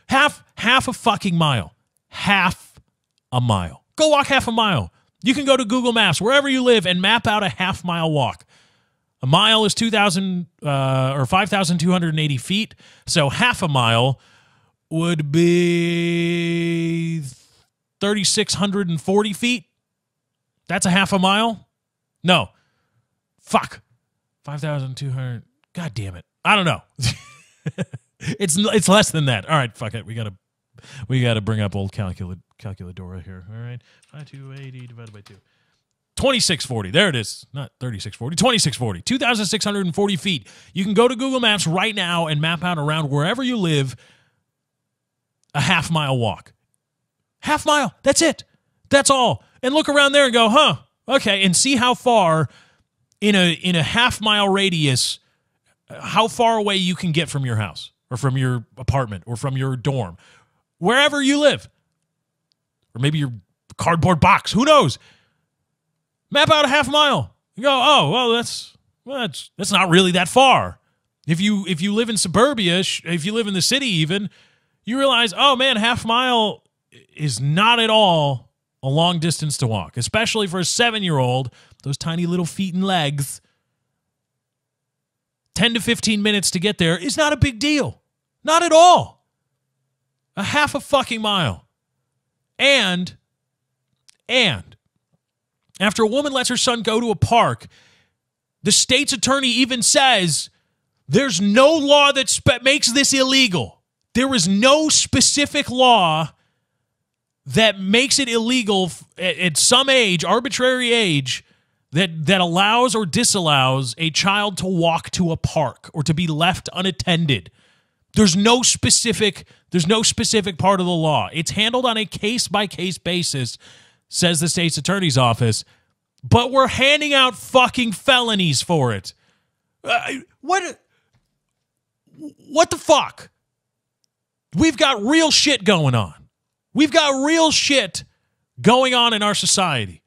Half a fucking mile. Half a mile. Go walk half a mile. You can go to Google Maps, wherever you live, and map out a half-mile walk. A mile is 5,280 feet, so half a mile would be 3,640 feet. That's a half a mile? No. Fuck. 5,200. God damn it. I don't know. It's less than that. All right, fuck it. We gotta bring up old calculadora here. All right. 5,280 divided by 2. 2640. There it is. Not 3640. 2640. 2,640 feet. You can go to Google Maps right now and map out around wherever you live a half-mile walk. Half mile. That's it. That's all. And look around there and go, huh, okay, and see how far in a half-mile radius, how far away you can get from your house or from your apartment or from your dorm, wherever you live. Or maybe your cardboard box. Who knows? Map out a half mile. You go, oh, well, that's not really that far. If you live in suburbia, if you live in the city even, you realize, oh, man, half mile is not at all a long distance to walk, especially for a 7-year-old, those tiny little feet and legs. 10 to 15 minutes to get there is not a big deal. Not at all. A half a fucking mile. And after a woman lets her son go to a park, the state's attorney even says there's no law that makes this illegal. There is no specific law that makes it illegal at some age, arbitrary age, that allows or disallows a child to walk to a park or to be left unattended. There's no specific part of the law. It's handled on a case-by-case basis, says the state's attorney's office, but we're handing out fucking felonies for it. What the fuck? We've got real shit going on. We've got real shit going on in our society.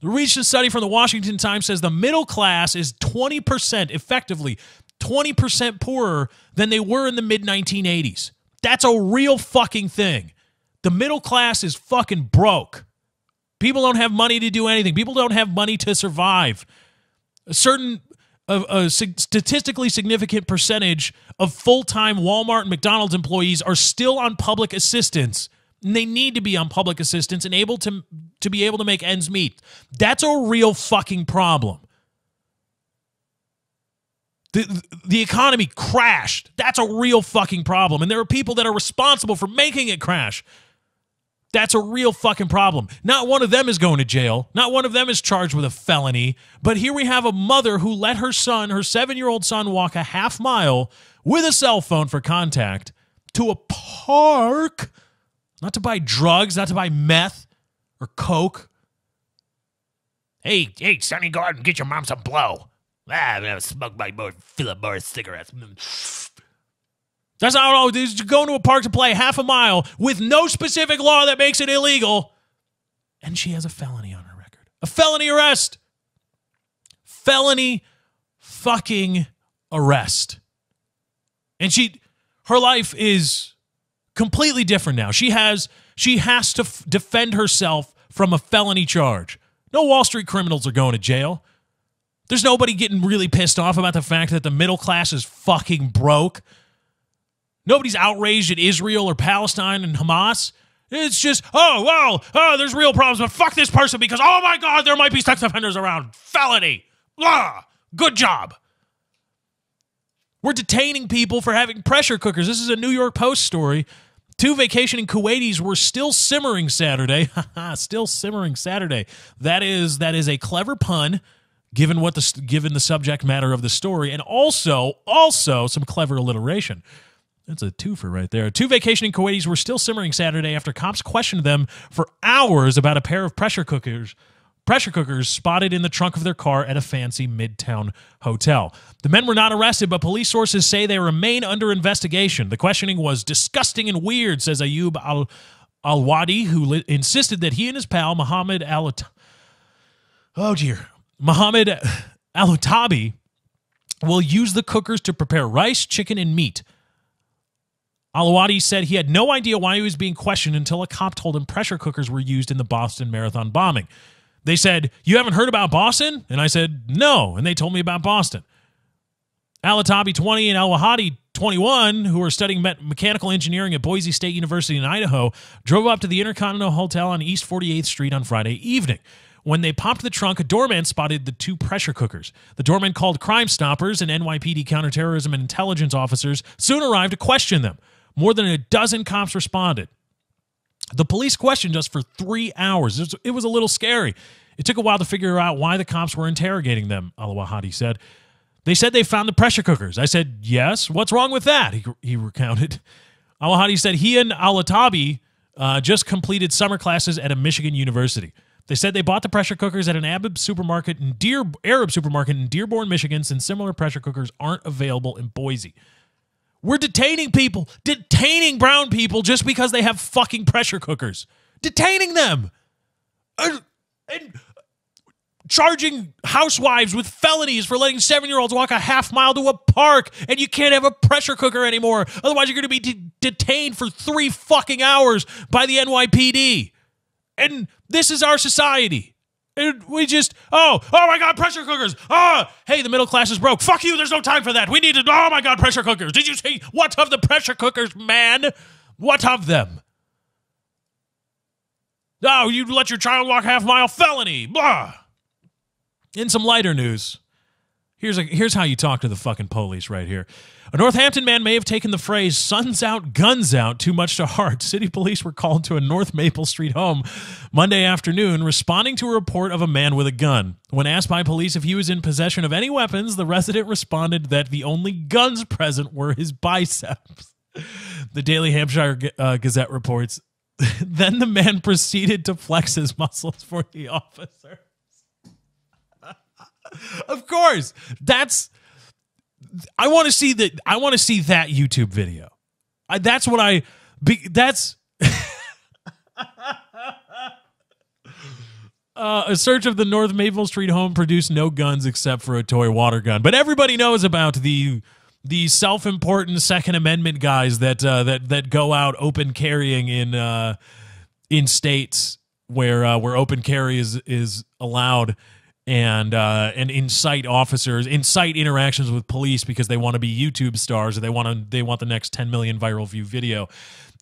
The recent study from the Washington Times says the middle class is 20%, effectively 20% poorer than they were in the mid-1980s. That's a real fucking thing. The middle class is fucking broke. People don't have money to do anything. People don't have money to survive. A statistically significant percentage of full-time Walmart and McDonald's employees are still on public assistance. And they need to be on public assistance and able to be able to make ends meet. That's a real fucking problem. The economy crashed. That's a real fucking problem. And there are people that are responsible for making it crash. That's a real fucking problem. Not one of them is going to jail. Not one of them is charged with a felony. But here we have a mother who let her son, her 7-year-old son, walk a half mile with a cell phone for contact to a park, not to buy drugs, not to buy meth or coke. Hey, Sonny, go out and get your mom some blow. I'm going to smoke my more, fill up more cigarettes. That's not all. You're going to a park to play half a mile with no specific law that makes it illegal. And she has a felony on her record. A felony arrest. Felony fucking arrest. And her life is completely different now. She has to defend herself from a felony charge. No Wall Street criminals are going to jail. There's nobody getting really pissed off about the fact that the middle class is fucking broke. Nobody's outraged at Israel or Palestine and Hamas. It's just, there's real problems, but fuck this person because, oh my God, there might be sex offenders around. Felony. Blah. Good job. We're detaining people for having pressure cookers. This is a New York Post story. 2 vacationing Kuwaitis were still simmering Saturday. Still simmering Saturday. That is a clever pun, given the subject matter of the story, and also some clever alliteration. That's a twofer right there. 2 vacationing Kuwaitis were still simmering Saturday after cops questioned them for hours about a pair of pressure cookers spotted in the trunk of their car at a fancy midtown hotel. The men were not arrested, but police sources say they remain under investigation. The questioning was disgusting and weird, says Ayub Al-Wadi, who insisted that he and his pal, Mohammed Al-Tabi, will use the cookers to prepare rice, chicken, and meat. Al-Wadi said he had no idea why he was being questioned until a cop told him pressure cookers were used in the Boston Marathon bombing. They said, "You haven't heard about Boston?" And I said, "No." And they told me about Boston. Al-Tabi, 20, and Al-Wahadi, 21, who are studying mechanical engineering at Boise State University in Idaho, drove up to the Intercontinental Hotel on East 48th Street on Friday evening. When they popped the trunk, a doorman spotted the 2 pressure cookers. The doorman called Crime Stoppers, and NYPD counterterrorism and intelligence officers soon arrived to question them. More than a dozen cops responded. The police questioned us for 3 hours. It was a little scary. It took a while to figure out why the cops were interrogating them, Al-Wahadi said. They said they found the pressure cookers. I said, yes. What's wrong with that? He recounted. Al-Wahadi said he and Al-Tabi just completed summer classes at a Michigan university. They said they bought the pressure cookers at an Arab supermarket in Dearborn, Michigan, since similar pressure cookers aren't available in Boise. We're detaining people, detaining brown people just because they have fucking pressure cookers. Detaining them. And charging housewives with felonies for letting 7-year-olds walk a half mile to a park, and you can't have a pressure cooker anymore. Otherwise, you're going to be detained for 3 fucking hours by the NYPD. And this is our society. And we just, oh my God, pressure cookers. Hey, the middle class is broke. Fuck you, there's no time for that. We need to, oh my God, pressure cookers. Did you see, what of the pressure cookers, man? What of them? Oh, you let your child walk half mile, felony. Blah. In some lighter news, here's how you talk to the fucking police right here. A Northampton man may have taken the phrase "suns out, guns out" too much to heart. City police were called to a North Maple Street home Monday afternoon, responding to a report of a man with a gun. When asked by police if he was in possession of any weapons, the resident responded that the only guns present were his biceps. The Daily Hampshire Gazette reports, then the man proceeded to flex his muscles for the officer. Of course, I want to see that. I want to see that YouTube video. That's a search of the North Maple Street home produced no guns except for a toy water gun. But everybody knows about the self-important Second Amendment guys that go out open carrying in states where open carry is allowed, and incite interactions with police because they want to be YouTube stars, or they want the next 10 million viral view video,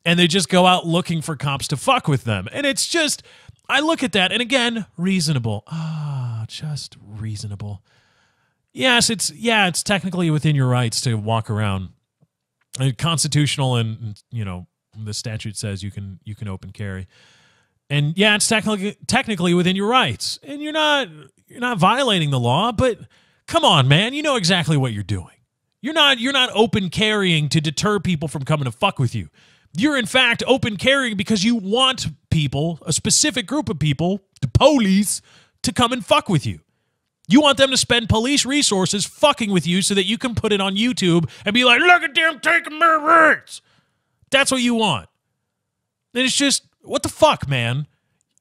and they just go out looking for cops to fuck with them. And it's just, I look at that, and again, reasonable. Just reasonable. Yes, it's technically within your rights to walk around. Constitutional, and the statute says you can open carry. And yeah, it's technically within your rights. And you're not violating the law, but come on, man, you know exactly what you're doing. You're not open carrying to deter people from coming to fuck with you. You're in fact open carrying because you want people, a specific group of people, the police, to come and fuck with you. You want them to spend police resources fucking with you so that you can put it on YouTube and be like, look at them taking my rights. That's what you want. And it's just, what the fuck, man?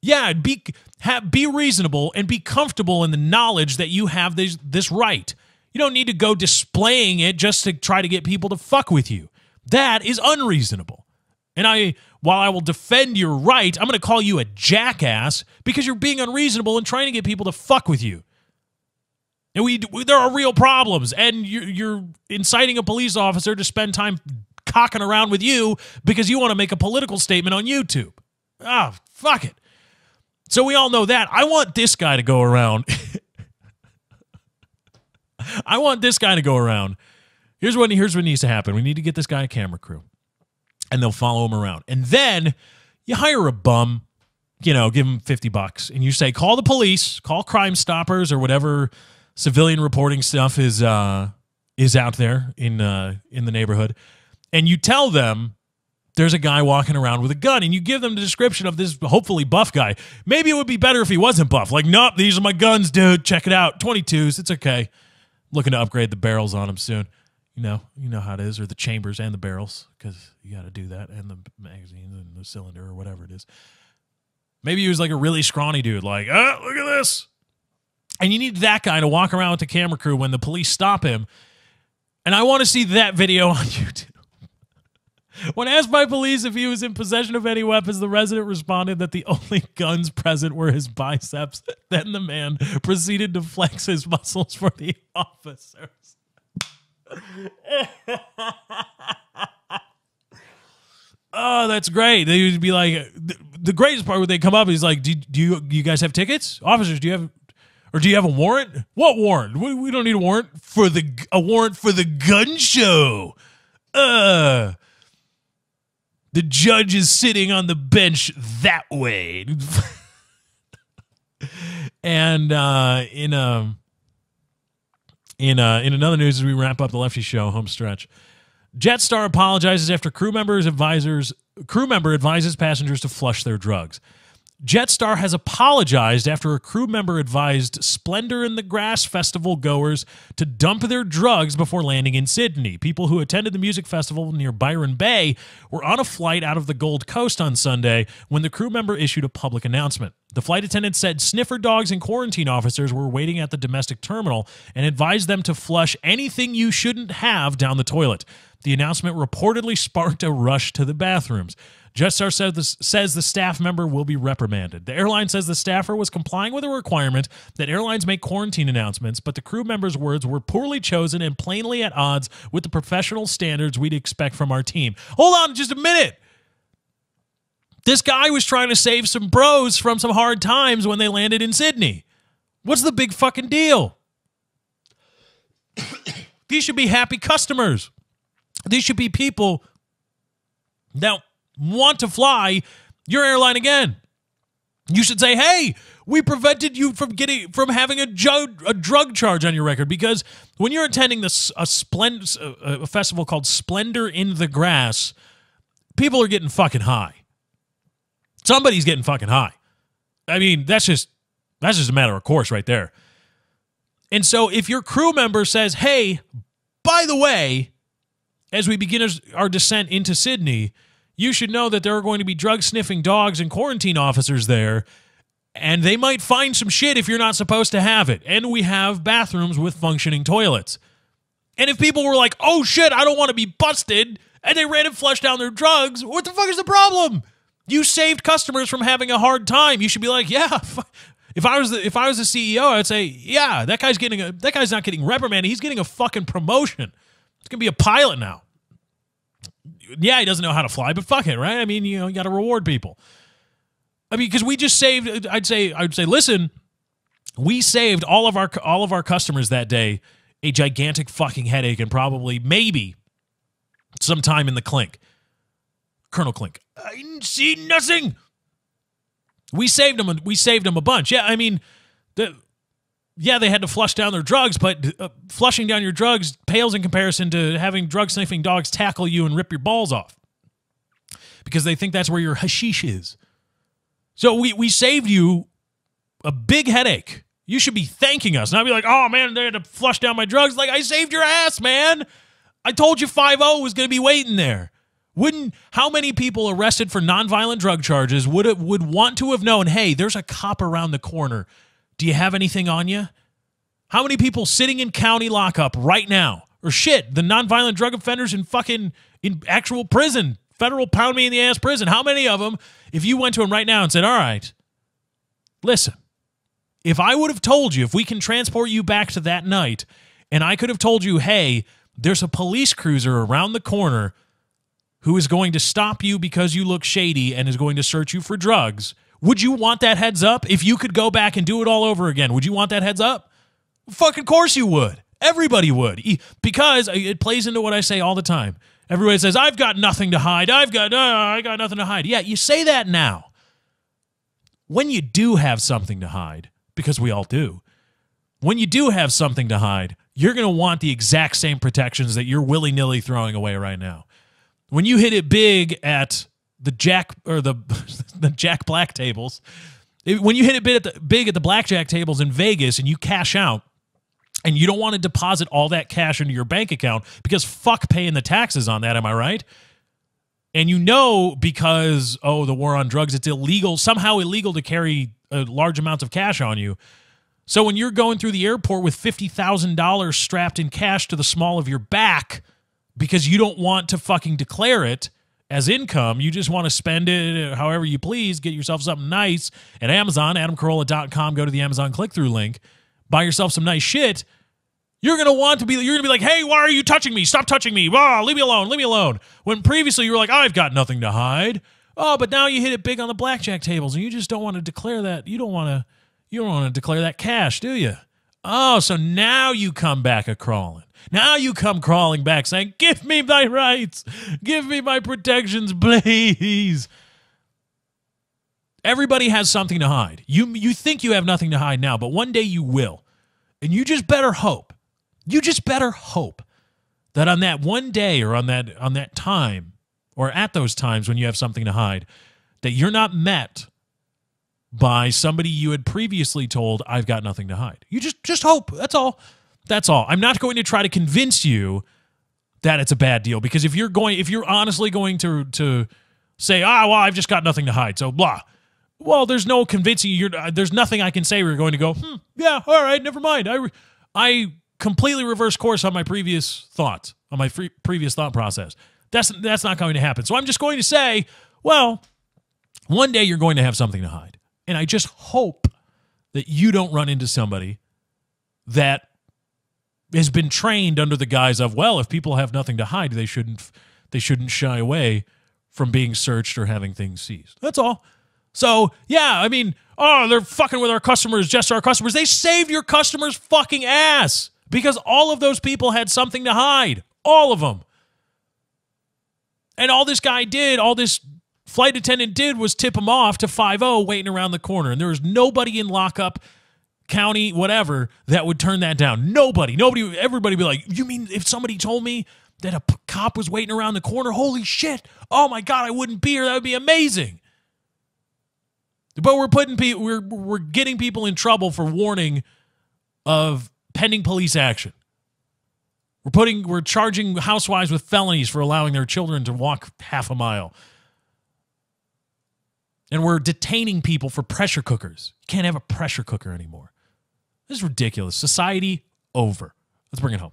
Yeah, be reasonable and be comfortable in the knowledge that you have this right. You don't need to go displaying it just to try to get people to fuck with you. That is unreasonable. And while I will defend your right, I'm going to call you a jackass because you're being unreasonable and trying to get people to fuck with you. And there are real problems, and you're inciting a police officer to spend time cocking around with you because you want to make a political statement on YouTube. Fuck it. So we all know that. I want this guy to go around. Here's what needs to happen. We need to get this guy a camera crew, and they'll follow him around. And then you hire a bum, give him $50, and you say, call the police, call Crime Stoppers, or whatever civilian reporting stuff is out there in the neighborhood, and you tell them there's a guy walking around with a gun, and you give them the description of this hopefully buff guy. Maybe it would be better if he wasn't buff. Like, nope, these are my guns, dude. Check it out. 22s. It's okay. Looking to upgrade the barrels on him soon. You know how it is, or the chambers and the barrels, because you got to do that, and the magazines and the cylinder or whatever it is. Maybe he was like a really scrawny dude, like, look at this. And you need that guy to walk around with the camera crew when the police stop him. And I want to see that video on YouTube. When asked by police if he was in possession of any weapons, the resident responded that the only guns present were his biceps. Then the man proceeded to flex his muscles for the officers. Oh, that's great. They would be like, the greatest part when they come up is like, do you guys have tickets? Officers, do you have a warrant? What warrant? We don't need a warrant a warrant for the gun show. The judge is sitting on the bench that way. And in another news, as we wrap up the Lefty Show home stretch, Jetstar apologizes after crew member advises passengers to flush their drugs. Jetstar has apologized after a crew member advised Splendor in the Grass festival goers to dump their drugs before landing in Sydney. People who attended the music festival near Byron Bay were on a flight out of the Gold Coast on Sunday when the crew member issued a public announcement. The flight attendant said sniffer dogs and quarantine officers were waiting at the domestic terminal and advised them to flush anything you shouldn't have down the toilet. The announcement reportedly sparked a rush to the bathrooms. Jetstar says the staff member will be reprimanded. The airline says the staffer was complying with a requirement that airlines make quarantine announcements, but the crew member's words were poorly chosen and plainly at odds with the professional standards we'd expect from our team. Hold on just a minute. This guy was trying to save some bros from some hard times when they landed in Sydney. What's the big fucking deal? These should be happy customers. These should be people that want to fly your airline again. You should say, hey, we prevented you from having a drug charge on your record, because when you're attending a festival called Splendor in the Grass, people are getting fucking high. Somebody's getting fucking high. I mean, that's just a matter of course right there. And so if your crew member says, hey, by the way, as we begin our descent into Sydney, you should know that there are going to be drug-sniffing dogs and quarantine officers there, and they might find some shit if you're not supposed to have it. And we have bathrooms with functioning toilets. And if people were like, oh shit, I don't want to be busted, and they ran and flushed down their drugs, what the fuck is the problem? You saved customers from having a hard time. You should be like, yeah. If I was the CEO, I'd say, yeah, that guy's not getting reprimanded. He's getting a fucking promotion. He's gonna be a pilot now. Yeah, he doesn't know how to fly, but fuck it, right? I mean, you got to reward people. I mean, because we just saved. I'd say, listen, we saved all of our customers that day a gigantic fucking headache and probably maybe some time in the clink. Colonel Clink, I see nothing. We saved them a bunch. Yeah, I mean, they had to flush down their drugs, but flushing down your drugs pales in comparison to having drug-sniffing dogs tackle you and rip your balls off because they think that's where your hashish is. So we saved you a big headache. You should be thanking us, not be like, oh, man, they had to flush down my drugs. Like, I saved your ass, man. I told you 5-0 was going to be waiting there. How many people arrested for nonviolent drug charges would want to have known, hey, there's a cop around the corner. Do you have anything on you? How many people sitting in county lockup right now? Or shit, the nonviolent drug offenders in actual prison, federal pound me in the ass prison. How many of them, if you went to them right now and said, all right, listen, if I would have told you, if we can transport you back to that night, and I could have told you, hey, there's a police cruiser around the corner who is going to stop you because you look shady and is going to search you for drugs, would you want that heads up? If you could go back and do it all over again, would you want that heads up? Fucking course you would. Everybody would. Because it plays into what I say all the time. Everybody says, I've got nothing to hide. I got nothing to hide. Yeah, you say that now. When you do have something to hide, because we all do, when you do have something to hide, you're going to want the exact same protections that you're willy-nilly throwing away right now. When you hit it big at the Jack Black tables, when you hit it big at the blackjack tables in Vegas and you cash out and you don't want to deposit all that cash into your bank account because fuck paying the taxes on that, am I right? And because, the war on drugs, it's somehow illegal to carry large amounts of cash on you. So when you're going through the airport with $50,000 strapped in cash to the small of your back, because you don't want to fucking declare it as income, you just want to spend it however you please, get yourself something nice at Amazon, AdamCarolla.com, go to the Amazon click-through link, buy yourself some nice shit, you're going to be like, hey, why are you touching me? Stop touching me. Oh, leave me alone. When previously you were like, I've got nothing to hide. Oh, but now you hit it big on the blackjack tables and you just don't want to declare that. You don't want to declare that cash, do you? Oh, so now you come back a-crawling. Now you come crawling back saying, give me my rights. Give me my protections, please. Everybody has something to hide. You think you have nothing to hide now, but one day you will. And you just better hope. You just better hope that on that one day or on that time or at those times when you have something to hide, that you're not met by somebody you had previously told, I've got nothing to hide. You just hope. That's all. That's all. I'm not going to try to convince you that it's a bad deal, because if you're honestly going to say, I've just got nothing to hide, so blah. Well, there's no convincing you. There's nothing I can say where you're going to go, yeah, all right, never mind. I completely reverse course on my previous thoughts, on my previous thought process. That's not going to happen. So I'm just going to say, well, one day you're going to have something to hide. And I just hope that you don't run into somebody that has been trained under the guise of, well, if people have nothing to hide, they shouldn't shy away from being searched or having things seized. That's all. So, yeah, I mean, they're fucking with our customers, just our customers. They saved your customers' fucking ass because all of those people had something to hide. All of them. And all this guy did, all this flight attendant did was tip him off to 5-0 waiting around the corner. And there was nobody in lockup, county, whatever, that would turn that down. Nobody, everybody would be like, you mean if somebody told me that a cop was waiting around the corner? Holy shit. Oh my God, I wouldn't be here. That would be amazing. But we're getting people in trouble for warning of pending police action. We're charging housewives with felonies for allowing their children to walk half a mile. And we're detaining people for pressure cookers. You can't have a pressure cooker anymore. This is ridiculous. Society over. Let's bring it home.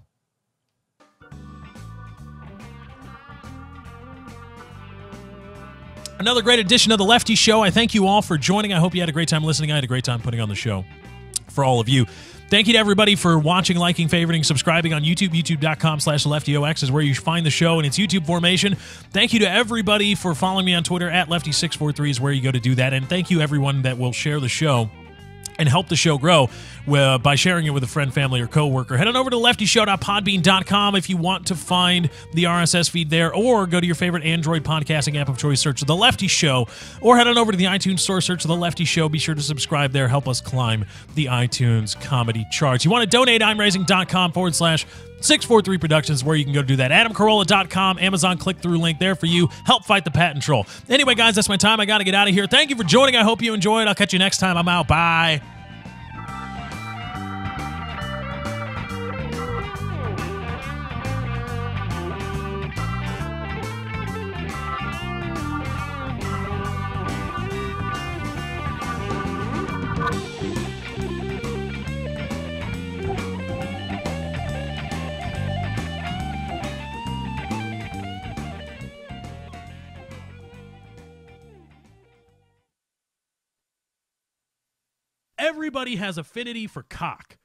Another great edition of The Lefty Show. I thank you all for joining. I hope you had a great time listening. I had a great time putting on the show for all of you. Thank you to everybody for watching, liking, favoriting, subscribing on YouTube. YouTube.com/LeftyOX is where you find the show in its YouTube formation. Thank you to everybody for following me on Twitter. @Lefty643 is where you go to do that. And thank you, everyone that will share the show and help the show grow by sharing it with a friend, family, or coworker. Head on over to leftyshow.podbean.com if you want to find the RSS feed there, or go to your favorite Android podcasting app of choice, search The Lefty Show, or head on over to the iTunes store, search The Lefty Show. Be sure to subscribe there. Help us climb the iTunes comedy charts. You want to donate, imraising.com/643 Productions, where you can go do that. AdamCarolla.com, Amazon click-through link there for you. Help fight the patent troll. Anyway, guys, that's my time. I got to get out of here. Thank you for joining. I hope you enjoyed. I'll catch you next time. I'm out. Bye. Everybody has affinity for cock.